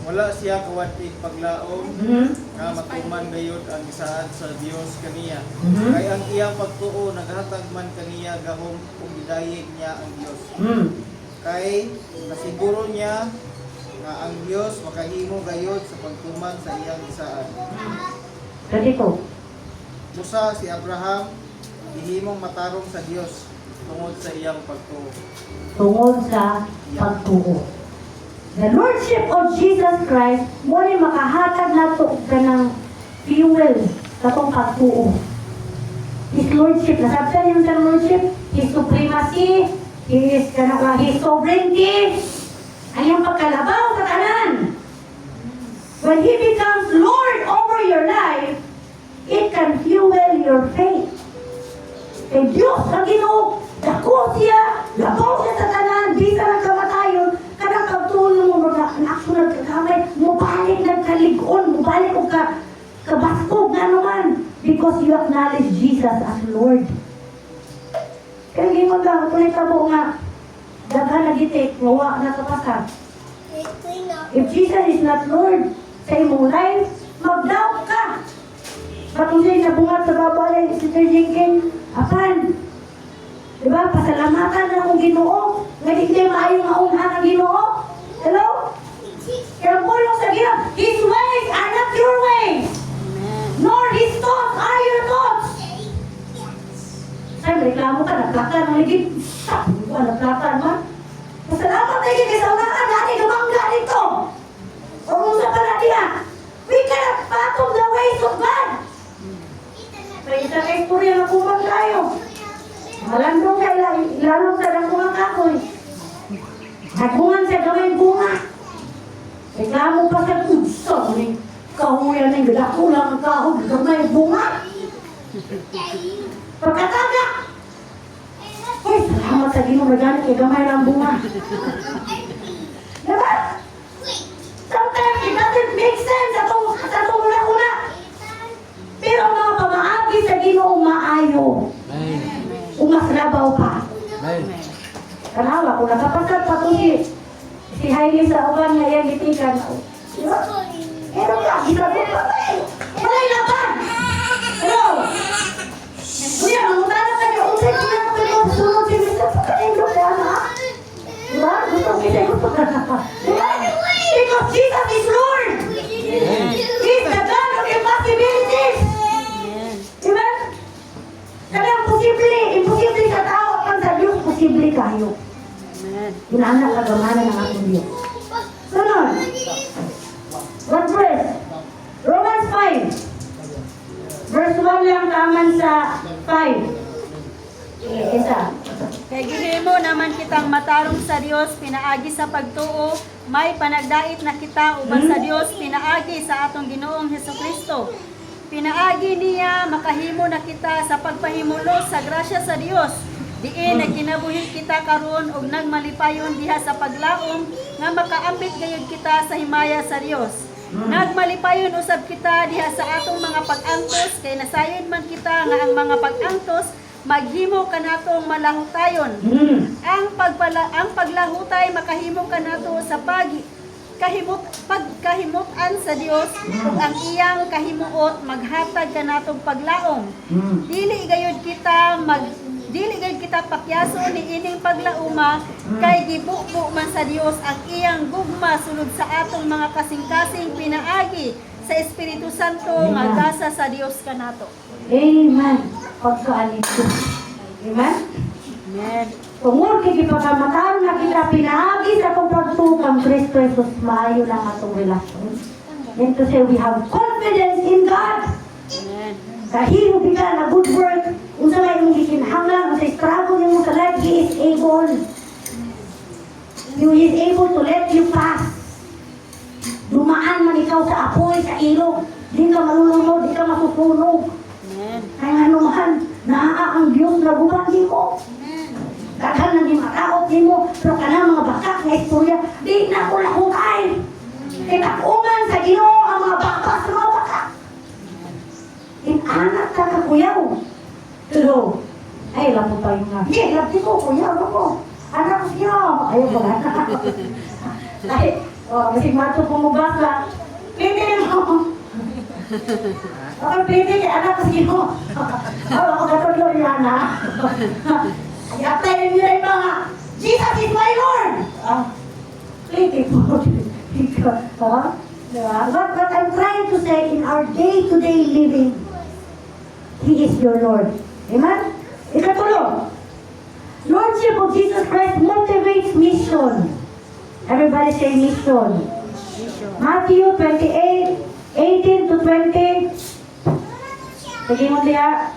Wala siya kawatig paglaom nga matuman gayud ang isaad sa Dios kaniya. Kay ang iyang pagtuo naghatag man kaniya gahom kung gidayeg niya ang Dios. Kay nasiguro niya nga ang Dios makahimo gayud sa pagtuman sa iyang isaad. 22. Busa si Abraham gihimong matarong sa Dios tungod sa iyang pagtuo. Tungod sa pagtuo. The Lordship of Jesus Christ mo ni makahatag na ito ka ng fuel sa itong pagtuo. His Lordship, nasabtan yung sa Lordship, His supremacy, His sovereignty, ang iyang pagkalabaw sa tanan. When He becomes Lord over your life, it can fuel your faith. Kay Diyos ang Ginoo, dako siya, labaw siya sa tanan, di ka nagkamatayon, kadang pagtulong mo, na-action nagkakamay, mubalik nagkaligon, mubalik o kabaskog na naman, because you acknowledge Jesus as Lord. Kaya gimon lang, tuloy tabo nga, daghan na gitik, ngawa na kapasag. If Jesus is not Lord sa imong life, mag-doubt ka. Patuloy na bungat sa babalay, Sister Jenkins, apan, diba, pasalamatan na akong Ginoo, nga hindi maayong maunhan ang Ginoo. Hello? Kaya pulong sa Ginoo, His ways are not your ways, nor His thoughts are your thoughts. Ay, reklamo ka, nagplakan ng ligid. Nagplakan man. Pasalamat tayo kay sa unahan, natin gumangga nito. O kung sa pala niya. We cannot fathom the ways of God. May isa ka istorya na kumang tayo. Malandong ka, ilalong sa ng kumang kakoy. Nagbungan siya gamay bunga. Reklamo pa sa gusto ni kahuyan ng dako lang ang kahog gamay bunga. Pagkataga. Uy, salamat sa Ginoo magani kay gamay lang bunga. Diba? Sometimes it doesn't make sense sa itong una-una. Pero ang mga pamaagi sa Ginoo maayo. Umas labaw pa. Kanawa, kung nakapasad pa ito si Hailey sa uban na yan itikan. Diba? Pero nga, ginagawa pa tayo. Walay laban. Hello? Kuya, mamutana ka niyo. Unsay ko na pero sunod si Mr. Pagkaindog na ha? Diba? Gusto ka na. Diba? Because Jesus is Lord. He's the God of impossibilities. Diba? Kaya imposible sa tao ang sa Diyos, posible kayo. Inaanak kagamanan ng ating Diyos. Sunod. What verse? Romans 5. Verse 1 lang taman sa 5. Isa. Kay gihimo naman kitang matarong sa Dios pinaagi sa pagtuo, may panagdait na kita uban sa Dios pinaagi sa atong Ginoong Hesukristo. Pinaagi niya makahimo na kita sa pagpahimulo sa grasya sa Dios. Diin nagkinabuhi kita karon ug nagmalipayon diha sa paglaom nga makaambit gayud kita sa himaya sa Dios. Nagmalipayon usab kita diha sa atong mga pag-antos kay nasayod man kita nga ang mga pag-antos maghimo kanatong malahutayon. Ang paglahutay makahimo kanato sa pagkahimutan sa Dios ug ang iyang kahimuot maghatag kanatong paglaom. Dili gayud kita pakyaso ni ining paglauma kay gibubo man sa Dios ang iyang gugma sulod sa atong mga kasing-kasing pinaagi sa Espiritu Santo nga gasa sa Dios kanato. Amen. Pagkaalito. Amen? Amen. Tungod kay gipagkamataron na kita pinaagi sa itong pagtukang Kristo Jesus, maayo lang atong relasyon. And to say we have confidence in God. Amen. That He who began a good work, kung sa may mong gikinahanglan, kung sa struggle mo sa life, He is able. He is able to let you pass. Dumaan man ikaw sa apoy, sa ilog, di ka malulunod, di ka masusunog. Amen. Kaya ano man, naa ang Diyos na bubandi mo. Daghan na di makaot di mo, pero ka na mga bakak na istorya, di na ko lakukay. Kinakuman sa Ginoo ang mga bakak sa mga bakak. Inanak ka kakuyaw. Pero, ay, lapo tayo nga. Hindi, lapi ko, kuyaw ako. Anak ko siya. Ayaw ko na. Ay, masig mato pumubasa. Pwede mo. Okay, pwede kay anak ko siya. Ako katulog yan, ha? Ayatay rin nila yung mga, Jesus is my Lord! Pwede po. What I'm trying to say, in our day-to-day living, He is your Lord. Amen? Ikatulo, Lordship of Jesus Christ motivates mission. Everybody say mission. Matthew 28:18 to 20. Sige mo diya.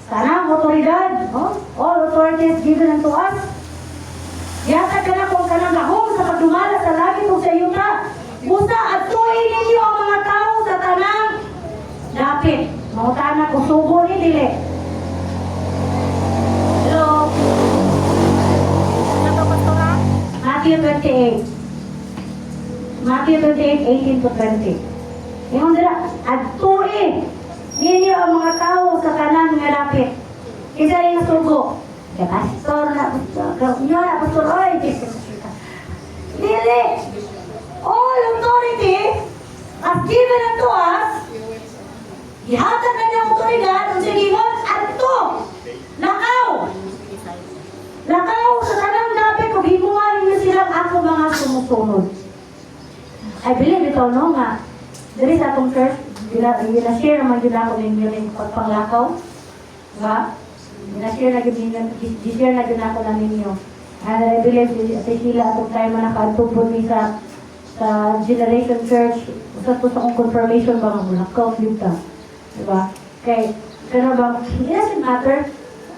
Sana, otoridad. All authority is given unto us. Yata ka na kung kanang lahom sa pagdumala sa langit o sa yuta. Usa at tuin ninyo ang mga tao sa tanang dapit. Mautana ko subo ni dili. Hello? Ano to, Pastora? Matthew 28. Matthew 28:18 to 20. Ingon dira, at tuin ninyo ang mga tao sa tanang nga dapit. Isa rin subo. Kaya pastor na, pastor, oy, dili. All authority as given unto us, ihatag na niyang otoridad ang sigingon at ito, lakaw. Lakaw sa tanang dapit kung himuha niyo silang ako mga sumusunod. I believe ito, no, nga. There is atong church, ginashare naman yun ako ninyo yung pagpanglakaw. Diba? Ginashare na yun ako na ninyo. And I believe, sa sila atong tayo man nakatubod ni sa sa Generation Church, sa to sa kong confirmation ba nga mula ka, ka. Diba? Kay, kaya ba, it doesn't matter,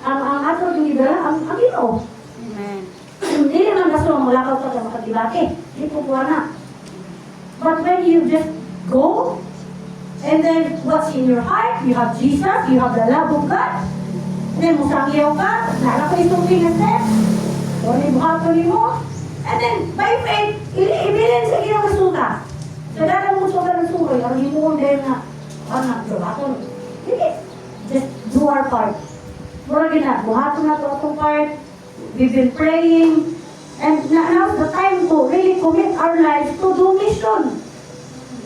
ang ato yung libera, ang Ginoo. Amen. Hindi naman gusto mo mula ka sa makatibake. Hindi po buwan na. But when you just go, and then what's in your heart, you have Jesus, you have the love of God, and then musangyaw ka, nala ko itong pinasep, o nibuhato ni mo, and then by faith, ibilin sa iyong resulta. Sa dalang mo suka ng suroy, ang himuon din na, anak, buhaton. Hindi. Just do our part. Mura gina, buhaton na ito atong part. We've been praying, and now's the time to really commit our lives to do mission.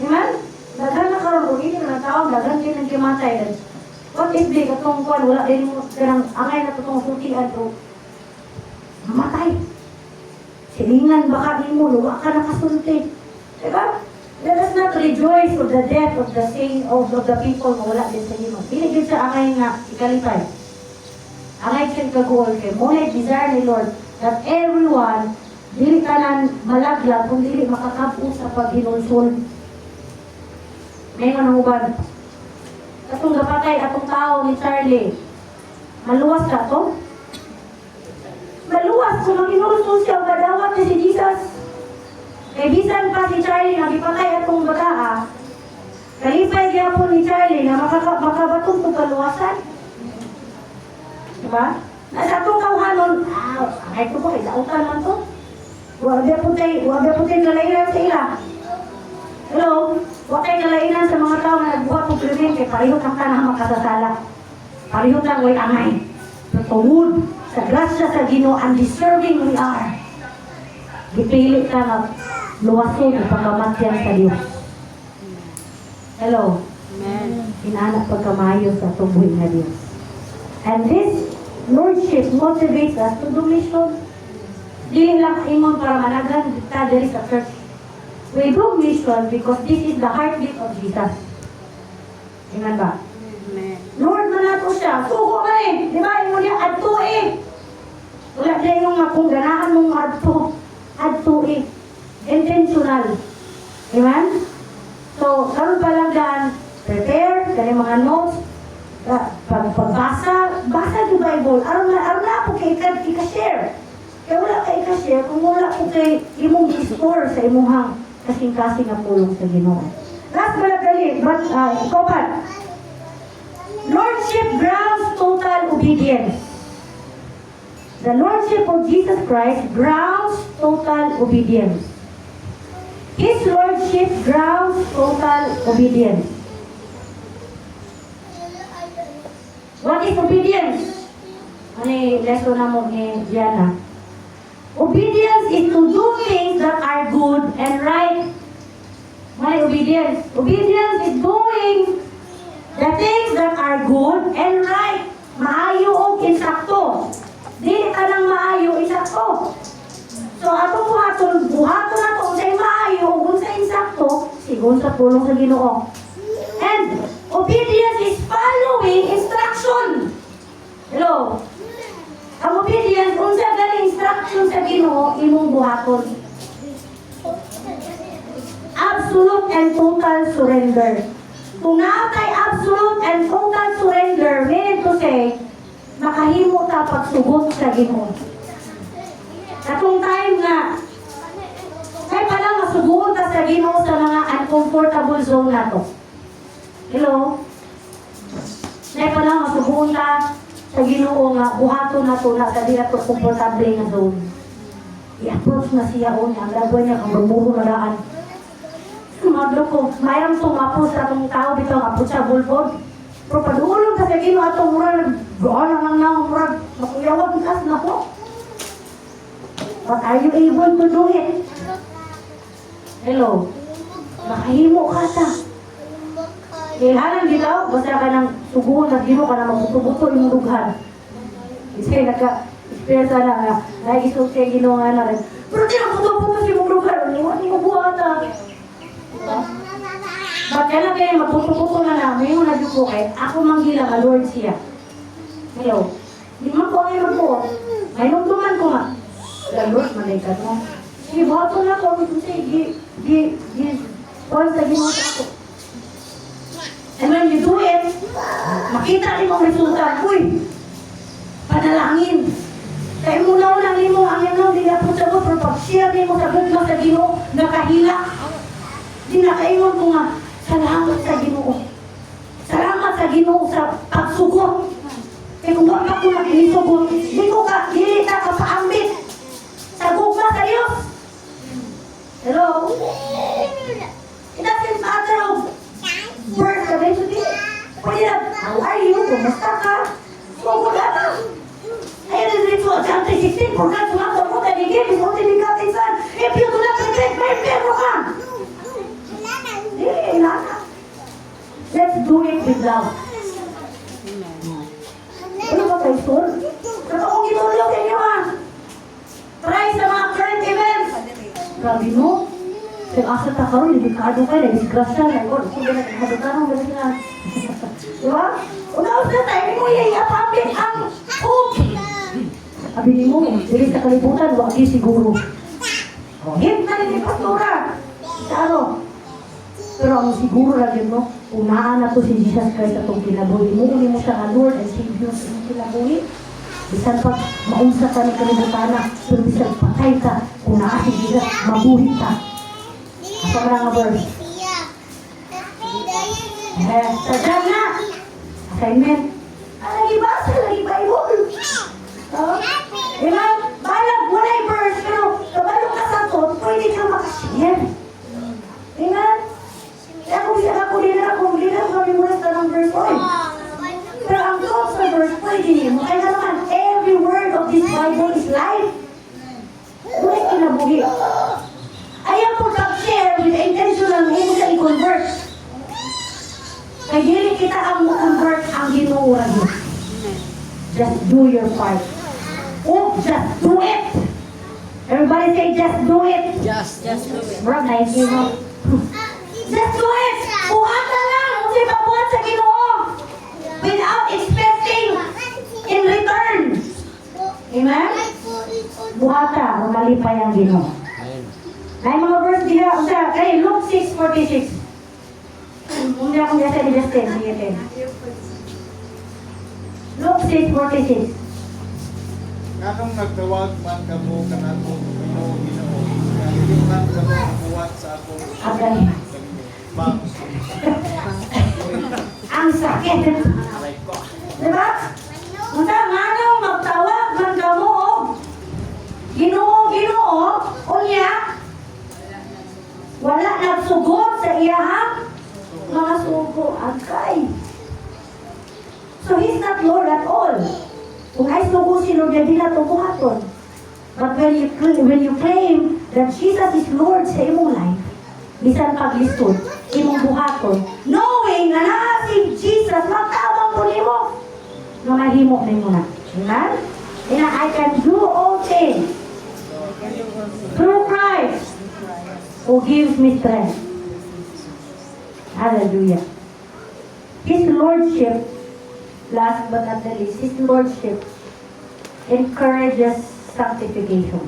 Amen? Daghan na karon kung hindi na tao, daghan din ang kimatay. What if di katong kuan wala din mo kanang angay na tutong sutian to. Matay. Silingan baka din mo luwa ka nakasulti. Diba? Let us not rejoice of the death of the saint of the people na wala din sa inyo. Dili gyud sa angay nga ikalipay. Angay kay kagool kay mo na desire ni Lord that everyone dili tanan malaglag kung dili makakapu sa paghinulsol. Ngayon ang uban. Katong gapatay atong tao ni Charlie. Maluwas ka to? Maluwas kung maghinulsol siya gadawat ni si Jesus. Kay bisan pa si Charlie nga gipatay atong bataa. Kalipay gyapon ni Charlie nga makabatong kung kaluwasan. Diba? Nasa itong kauhanon, ay ito po, ilautan man to. Wabi po tayo kalainan sa ila. Hello? Huwag tayo kalainan sa mga tao na nagbuhat ng krimen kay parihot ang tanang makasasala. Parihot lang way angay. Tungod sa grasya sa Ginoo, undeserving we are. Gipili ka na luwason ang pagkamatyan sa Diyos. Hello? Amen. Inaanak pagkamayo sa tubuhin na Diyos. And this Lordship motivates us to do mission. Dili lang ingon para managan ta diri sa church. We do mission because this is the heartbeat of Jesus. Amen ba? Amen. Lord man nato siya. Sugo man eh. Di ba? Ingon niya, adto eh. Wala na yung kung ganahan mong adto. Adto eh. Intentional. Amen? So, karon pa lang dyan, prepare, kaya mga notes, pagbasa, basa yung Bible. Aron na ako kay ika-share. Kaya wala kay ika-share kung wala ko kay imong i-store sa imong kasing-kasing na pulong sa Ginoo. Last but not least, ikaw pa. Lordship grounds total obedience. The Lordship of Jesus Christ grounds total obedience. His Lordship grounds total obedience. What is obedience? Ano yung lesson na mo ni Diana? Obedience is to do things that are good and right. May obedience. Obedience is doing the things that are good and right. Maayo o insakto. Dili ka ng maayo, insakto. So atong buhaton na ito sa maayo o sa insakto, sigon sa pulong sa Ginoo. And obedience is following instruction. Hello? Ang obedience, unsa galing instruction sa Ginoo, imong buhaton. Absolute and total surrender. Kung naatay absolute and total surrender, meaning to say, makahimo ta pagsugot sa Ginoo. Katong time nga, kaya pala masugot ta sa Ginoo sa mga uncomfortable zone na to. Hello? Kaya pala masugot ta sa Ginoo nga buhaton na to na sa di na to komportable nga zone. I-approach na siya o niya, ang lagwan niya kang bumuro na daan. Maglo ko, mayroong tumapos sa itong tao bitaw approach sa bulbod. Pero padulog ka sa Ginoo atong murag, doon na lang na murag, makuyawag ang kas na ko. But are you able to do it? Hello? Makahimo ka ta. Kailangan bitaw, basta ka ng suguhon na Ginoo ka na magbuto-buto yung dughan. Kasi nagka-experience na nga, nag-isog siya Ginoo nga na rin. Pero di na buto-buto yung dughan, hindi mo buhata. Ba't kailan kayo magputo-puto na lang, may mga nagdupo kayo, ako manggila ka, Lord siya. Hello? Di man ko ngayon magpuot. May nungduman ko nga. Lord, malaykat mo. Sige, bato na ko, sige. Paul sa Ginoo ako. And when you do it, makita rin mong resulta. Uy, panalangin. Kaya muna lang mo ang iyong dinapot sa mo, pero pag-share mo sa gugma sa Ginoo, nakahila. Di nakaingon ko nga, salamat sa Ginoo. Salamat sa Ginoo sa pagsugot. Kaya kung wala ko nakikisugot, di ko ka, dili ka kapaambit sa gugma sa Diyos. Hello? It doesn't matter of birth, sabi ko din. Pwede na, how are you? Kumusta ka? So, wala na. Ayun na dito, John 3:16, for God to have the food that He gave His only begotten Son. If you do not repent, may pero ka. Dili, nana. Let's do it with love. Ano ba kayo, Sol? Katoong itulog ninyo, ha? Try sa mga current events. Grabe mo. Kaya asa ta karon, delikado kayo, nag-disgrasya, nag-god. Kung gano'n, nag-hadot-anong, gano'n sila. Diba? Unaos na tayo, mo i-apapit ang hope. Sabi ni mo, dili sa kalibutan, wag di siguro. Hit na rin yung pastora. Sa ano? Pero ang siguro lang yun, no? Unaan na to si Jesus Christ atong kinabuhi. Muli mo siya nga Lord and Savior sa iyong kinabuhi. Bisan pag maunsa ka ng kalibutan na, pero bisan patay ka, kung naa si Jesus, mabuhi ka. Apa man ang verse? Sadya na! Assignment. Lagi basa, lagi Bible. Diba? Balag, walay verse, pero kabalo ka sa to, pwede ka makashare. Diba? Kaya kung di na kami sa ng verse 1. Pero ang thought sa verse, pwede niyo. Kaya naman, every word of this Bible is life. Tuloy kinabuhi. Ayaw po pag-share with the intentional na hindi ka i-convert. Kaya dili kita ang convert ang ginuura niyo. Just do your part. Oh, just do it! Everybody say, just do it! Just do it. Bro, nice you know. Just do it! Buhat na lang! Huwag siya pabuhat sa Ginoo! Without expecting in return. Amen? Buhata, malipay ang Ginoo. Ay mga verse diha, usa, kay Luke 6:46. Hindi akong gasa ni Justin, sige. Luke 6:46. Kanong nagtawag man kamo kanato Ginoo Ginoo, nga dili man kamo buhat sa akong Agay. bang. Ang sakit. Diba? Unsa nga nang magtawag man kamo og Ginoo, Ginoo, unya wala nagsugot sa iyahang mga sugo. Agay. So He's not Lord at all. Kung ay sugo si Lord, hindi na ito buhaton. But when you claim that Jesus is Lord sa imong life, bisan paglistod, imong buhaton, knowing na naa si Jesus, magtabang po nimo, na mahimo nimo na. Amen? And I can do all things through Christ who gives me strength. Hallelujah. His Lordship, last but not the least, His Lordship encourages sanctification.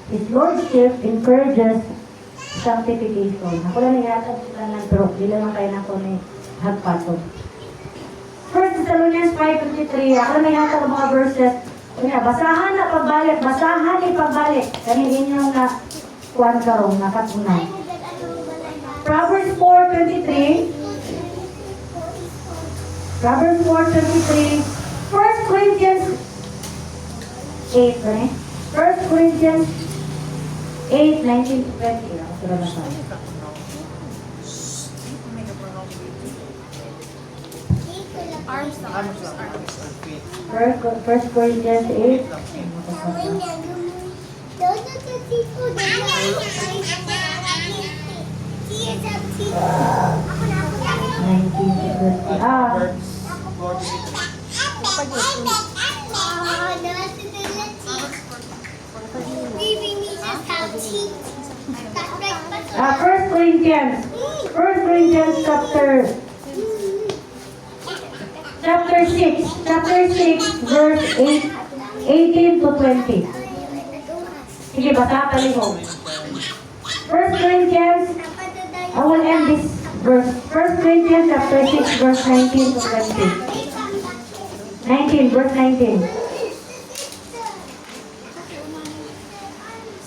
His Lordship encourages sanctification. Ako lang nangyatatag sila ng pero di lang kayo na ko ni hagpato. 1 Thessalonians 5:23. Ako lang nangyatatag ang mga verses. Basahan na pagbalik. Basahan ni pagbalik. Kanin inyong na kuwan karong nakatunay. Proverbs 4:23. Proverbs 4:23. 1 Corinthians 8, right? 1 Corinthians 8:19-20. Ako sila na sa First Corinthians 8. 19-20. First Corinthians chapter 6, verse 18-20. Sige, basa ka mo. 1 Corinthians, I will end this verse. 1 Corinthians chapter 6, verse 19 to 20. 19, verse 19.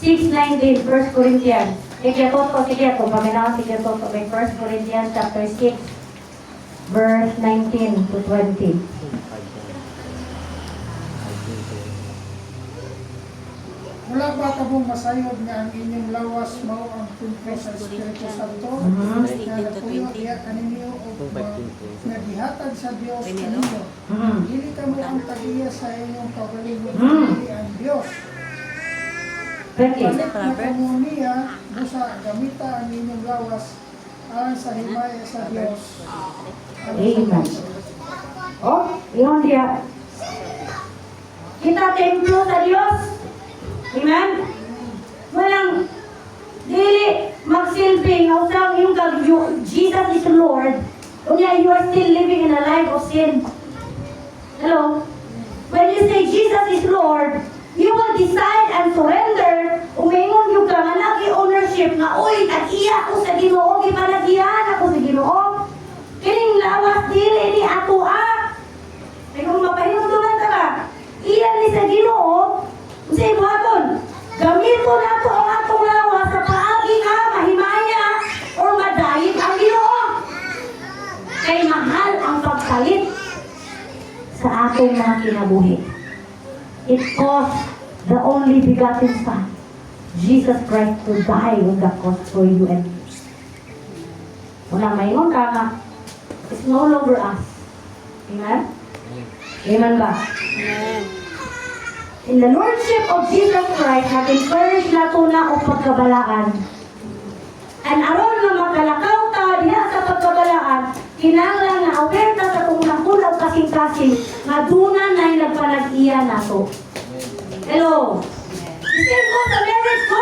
6:19, 1 Corinthians. Sige ako, paminaw, sige ako, may 1 Corinthians chapter 6, verse 19 to 20. Wala ba ka mong masayod nga ang inyong lawas mao ang templo sa Espiritu Santo? Na napuyo iya kaninyo o nagihatag sa Dios kaninyo. Dili ka mo ang tagiya sa inyong kaugalingon, dili ang Dios. Balik na kamo niya, busa gamita ang inyong lawas alang sa himaya sa Dios. Amen. Oh, yun dia. Kita templo sa Diyos. Amen? Walang dili magsilbing usang yung Jesus is Lord. Kunya, you are still living in a life of sin. Hello? When you say Jesus is Lord, you will decide and surrender. Umingon yung ka nga nag-ownership nga, uy, tag-iya ako sa Ginoo, gipanagihan ako sa Ginoo. Kining lawas dili ni ato Ay kung mapahinumduman ka ba, iyan ni sa Ginoo, sa ibuhaton, gamito na ito ang atong lawas sa paagi nga, mahimaya, o madayit ang Ginoo. Kay mahal ang pagsalit sa atong mga kinabuhi. It cost the only begotten Son, Jesus Christ, to die on the cross for you and me. Wala mayon ka nga, it's no longer us. Amen? Amen ba? Amen. In the Lordship of Jesus Christ, nag-encourage na ito na o pagkabalaan. And aron nga makalakaw ta diha sa pagkabalaan, kinahanglan na aware ta sa kung nakulaw kasing-kasing nga duna na'y nagpanag-iya na to. Hello? Same go sa marriage ko.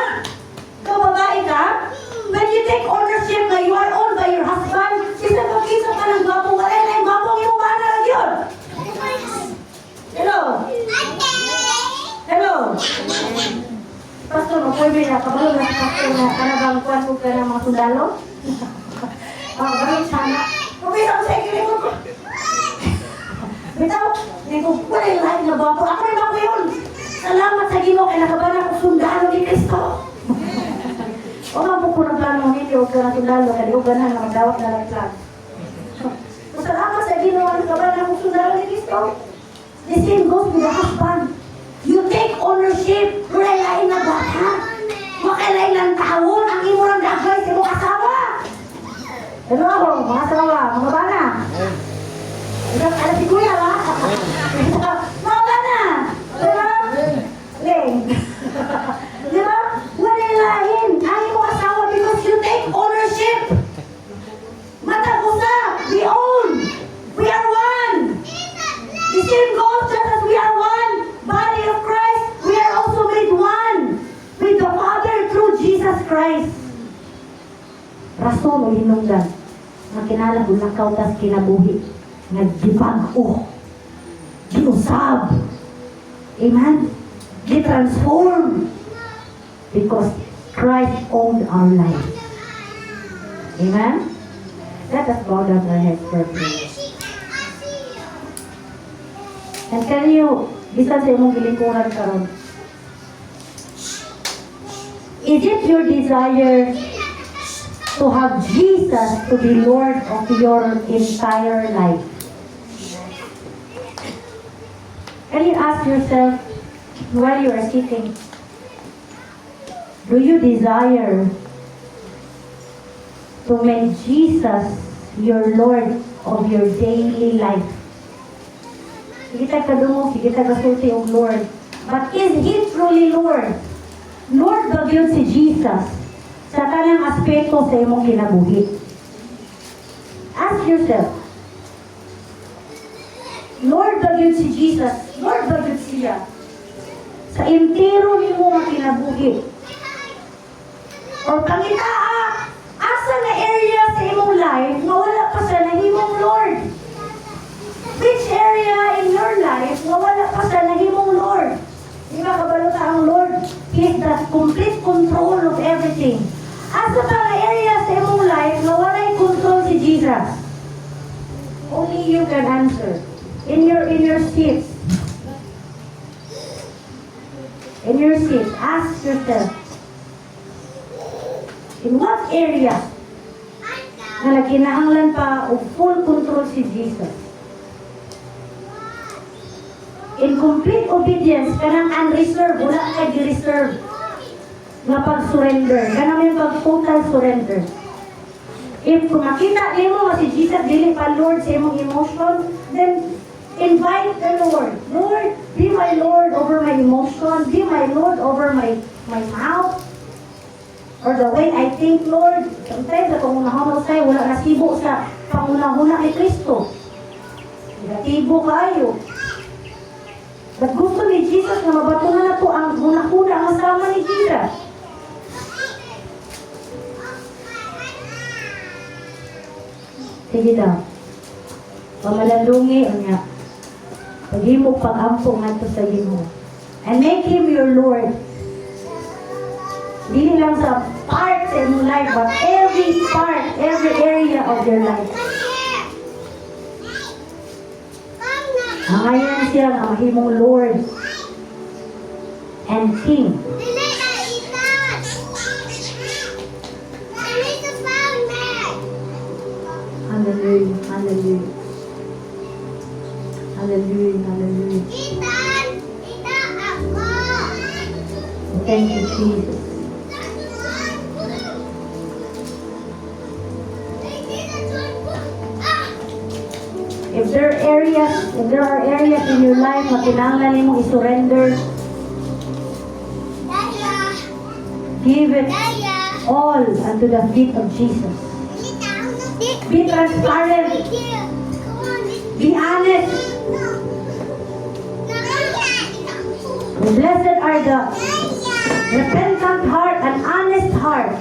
Ikaw babae ka, when you take ownership na you are owned by your husband, isa pag-isa ka ng gwapo, wala na yung gwapong yung mana lang yun. Hello? Hello? Pastor, mag-pwede na, kabalo na sa pastor na kanabang kwan ko ka ng mga sundalo? Ganun sana. Pumisa ko sa ikilig ko. Bitaw, hindi ko wala yung lahat na gwapo. Ako rin ako yun. Salamat sa Ginoo kay nakabanan ko sundalo ni Kristo. O nga po ng plano mo hindi, huwag ka na sundalo, kaya huwag ka na magdawat na lang plan. Salamat sa Ginoo kay nakabanan ko sundalo ni Kristo. The same goes with the husband. You take ownership, kulayain na bata. Makalain ng taon, ang imo ng dagay sa mong asawa. Ano ako, mga asawa, mga bana. Alam si Kuya, ha? Mga bana. Diba? Leng. Diba? Wala lahin. Ang imo asawa because you take ownership. Matagusa, we own. We are one. The same goes just as we are one. Body of Christ, we are also made one with the Father through Jesus Christ. Rason o hinungdan, na kinalagon na kautas kinabuhi, nagdibag-o, giusab, amen, gitransform, because Christ owned our life. Amen? Let us bow down our heads for prayer. And can you bisan sa imong gilingkuran karon? Is it your desire to have Jesus to be Lord of your entire life? Can you ask yourself while you are sitting, do you desire to make Jesus your Lord of your daily life? Sige tayo kadungog, sige tayo kasulti og Lord. But is He truly Lord? Lord ba yun si Jesus sa tanang aspeto sa imong kinabuhi? Ask yourself, Lord ba yun si Jesus? Lord ba yun siya? Sa entero ni mo nga kinabuhi? Or pangitaa, asa na area sa imong life na wala pa sa nahimong Lord? Which area in your life na wala pa sa nahimong Lord? Di ba kabalota ang Lord? He is the complete control of everything. Asa ka nga area sa imong life na walay control si Jesus? Only you can answer. In your seat. In your seat, ask yourself, in what area na kinahanglan pa o full control si Jesus? In complete obedience, kanang unreserved, wala ka gi-reserve nga pag-surrender. Kanang may pag-total surrender. If kung makita nimo nga si Jesus dili pa Lord sa imong emotion, then invite the Lord. Lord, be my Lord over my emotion. Be my Lord over my mouth. Or the way I think, Lord. Sometimes, kung unahon sa'yo, wala nasibo sa pangunahuna ni Kristo. Negatibo kayo. But gusto ni Jesus na mabatunan na to ang unahuna ang asama ni Jesus. Sige daw. Pamalandungi niya. Paghimo pag-ampo nga to sa Ginoo. And make Him your Lord. Hindi lang sa part sa imong life, but every part, every area of your life. Ngayon siya ang mahimong Lord and King. Hallelujah, hallelujah. Hallelujah, hallelujah. Thank you, Jesus. If there are areas in your life na kinahanglan nimo i-surrender, give it all unto the feet of Jesus. Be transparent. Be honest. Blessed are the repentant heart and honest heart,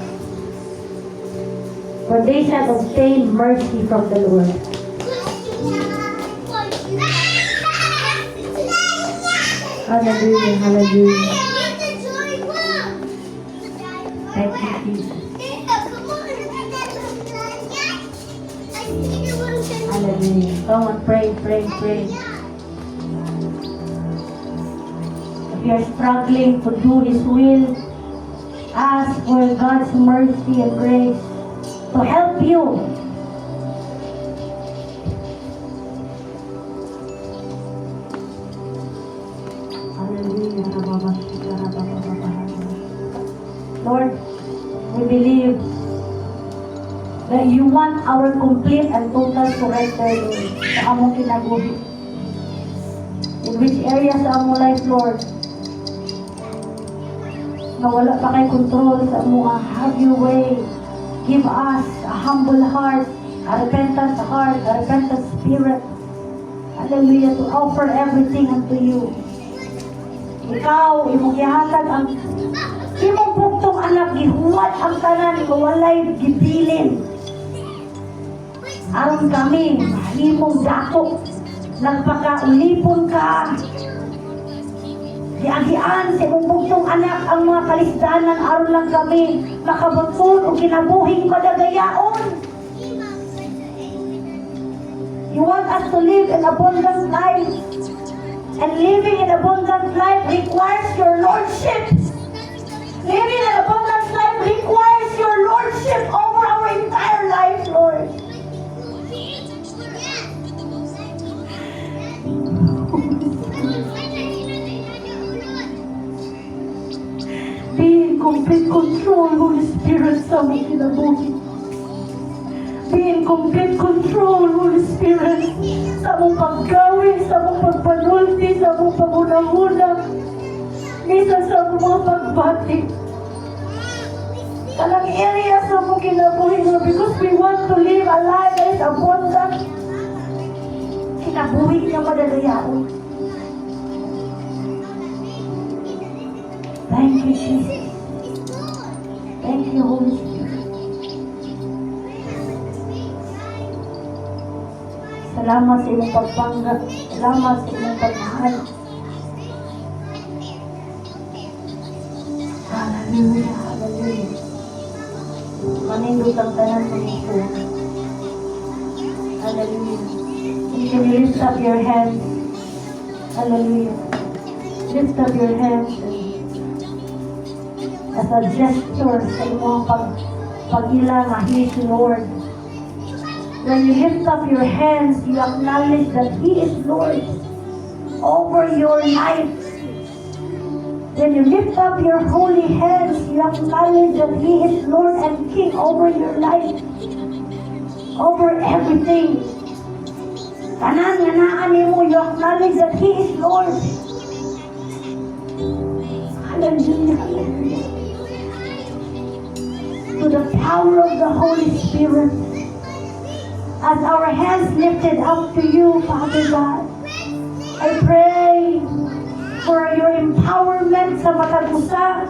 for they shall obtain mercy from the Lord. Hallelujah, hallelujah. Thank you, Jesus. Hallelujah. Come on, pray, pray, pray. If you are struggling to do His will, ask for God's mercy and grace to help you. Lord, we believe that you want our complete and total surrender, Lord, sa among kinabuhi. In which area sa among life, Lord, na wala pa kay control sa among have your way. Give us a humble heart, a repentant heart, a repentant spirit. Hallelujah, to offer everything unto you. Ikaw, imong gihatag ang imong buktong anak, gihuwat ang tanan, walay gibilin. Aron kami, mahimong dako, nagpakaulipon ka. Giagian sa imong buktong anak ang mga kalisdanan, aron lang kami makabutod o kinabuhing madagayaon. You want us to live an abundant life. And living an abundant life requires your Lordship. Living an abundant life requires your Lordship over our entire life, Lord. Be in complete control, Holy Spirit, sa aming kinabuhi. Be in complete control, Holy Spirit, sa among paggawin, sa among pagpanulti, sa among pagunahuna, minsan sa among mga pagbati. Talang area sa among kinabuhi, Lord, because we want to live a life that is abundant. Kinabuhi niya madalayaon. Thank you, Jesus. Thank you, Holy Spirit. Salamat sa iyong pagpanggap. Salamat sa iyong pagmahal. Hallelujah, hallelujah. manindot ang tanan ng ito. Hallelujah. And can you lift up your hands? Hallelujah. Lift up your hands as a gesture sa imong pag-ila nga He is Lord. When you lift up your hands, you acknowledge that He is Lord over your life. When you lift up your holy hands, you acknowledge that He is Lord and King over your life, over everything. Tanan nga naa nimo, you acknowledge that He is Lord. Hallelujah, hallelujah. To the power of the Holy Spirit, as our hands lifted up to you, Father God, I pray for your empowerment sa matag usa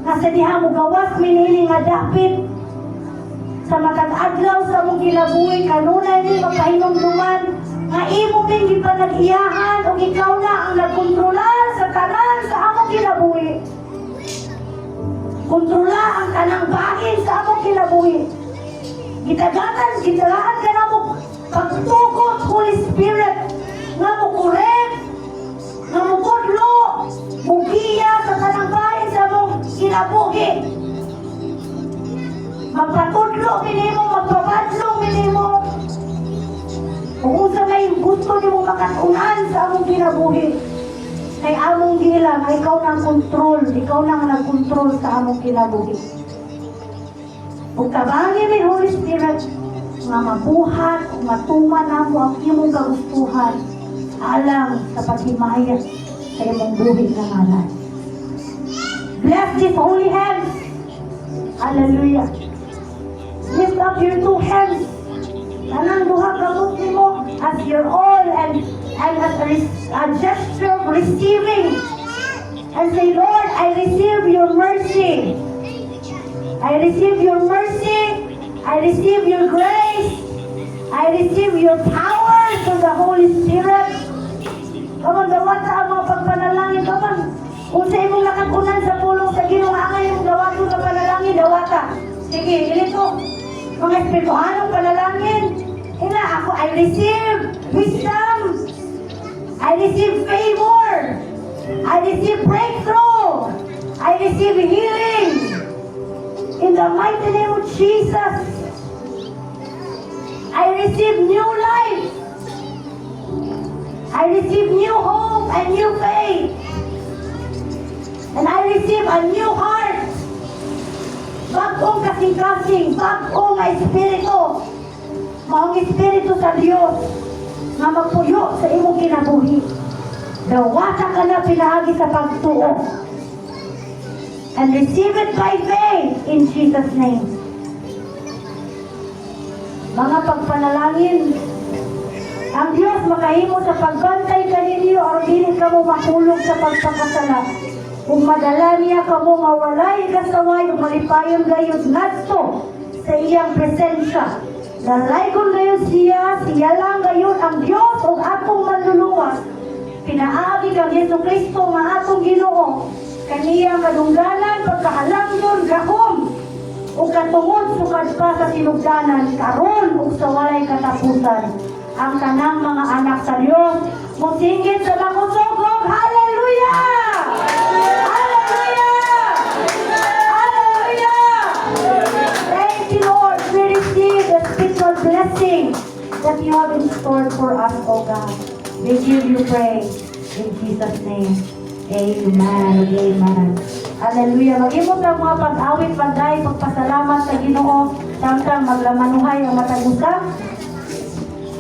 na sa diha mo gawas minili nga dapit sa matag adlaw sa mong kinabuhi kanunay ni makahinumduman nga imo ning gipanag-iyahan o ikaw na ang nagkontrolar sa tanan sa among kinabuhi. Kontrola ang tanang bagay sa among kinabuhi. Gitagaan ka na mo pagtukot, Holy Spirit, nga mo correct, nga mo kudlo, mugiya sa tanang bahay sa mong kinabuhi. Magpatudlo minimo, magpabadlo minimo. Kung sa may gusto ni mo makatunan sa among kinabuhi, kay among gila, nga ikaw nang kontrol, ikaw nang nagkontrol sa among kinabuhi. Kung kabangi may Holy Spirit, nga mabuhat, matuman na mo ang imong kagustuhan, alang sa paghimaya sa imong buhi na ngalan. Bless these holy hands. Hallelujah. Lift up your two hands. Tanang duha kamot nimo as your all and as a gesture of receiving. And say, Lord, I receive your mercy. I receive your mercy. I receive your grace. I receive your power from the Holy Spirit. Come on, dawata ang mga pagpanalangin. Come on. Kung sa imong nakatunan sa pulong sa ginuangan yung dawato na panalangin, dawata. Sige, ilito. Mga espirituhanong panalangin. Ina, ako, I receive wisdom. I receive favor. I receive breakthrough. I receive healing. In the mighty name of Jesus, I receive new life. I receive new hope and new faith. And I receive a new heart. Bagong kasing-kasing, bagong espiritu. Maong espiritu sa Diyos na magpuyo sa imong kinabuhi. Dawata ka na pinahagi sa pagtuo. And receive it by faith in Jesus' name. Mga pagpanalangin, ang Diyos makahimo sa pagbantay kaninyo o dili ka mo mahulog sa pagpakasala. Kung madala niya ka mo mawalay kasaway o malipayon gayud ngadto sa iyang presensya. Dalaygon gayud siya lang gayud ang Diyos o atong manluluwas. Pinaagi kang Yesu Kristo nga atong Ginoo. Kaniyang kadungganan, pagkahalangyon, gahom, o katungod sukad pa sa sinugdanan, karon o sa walay katapusan. Ang tanang mga anak sa Diyos, musingit sa makusugog, hallelujah! Hallelujah! Hallelujah! Thank you, Lord. We receive the spiritual blessing that you have in store for us, O God. We give you praise in Jesus' name. Amen. Amen. Hallelujah. Mag-imot ang mga pag-awit, pagday, pagpasalamat sa Ginoo. Samtang maglamanuhay ang matag-usap.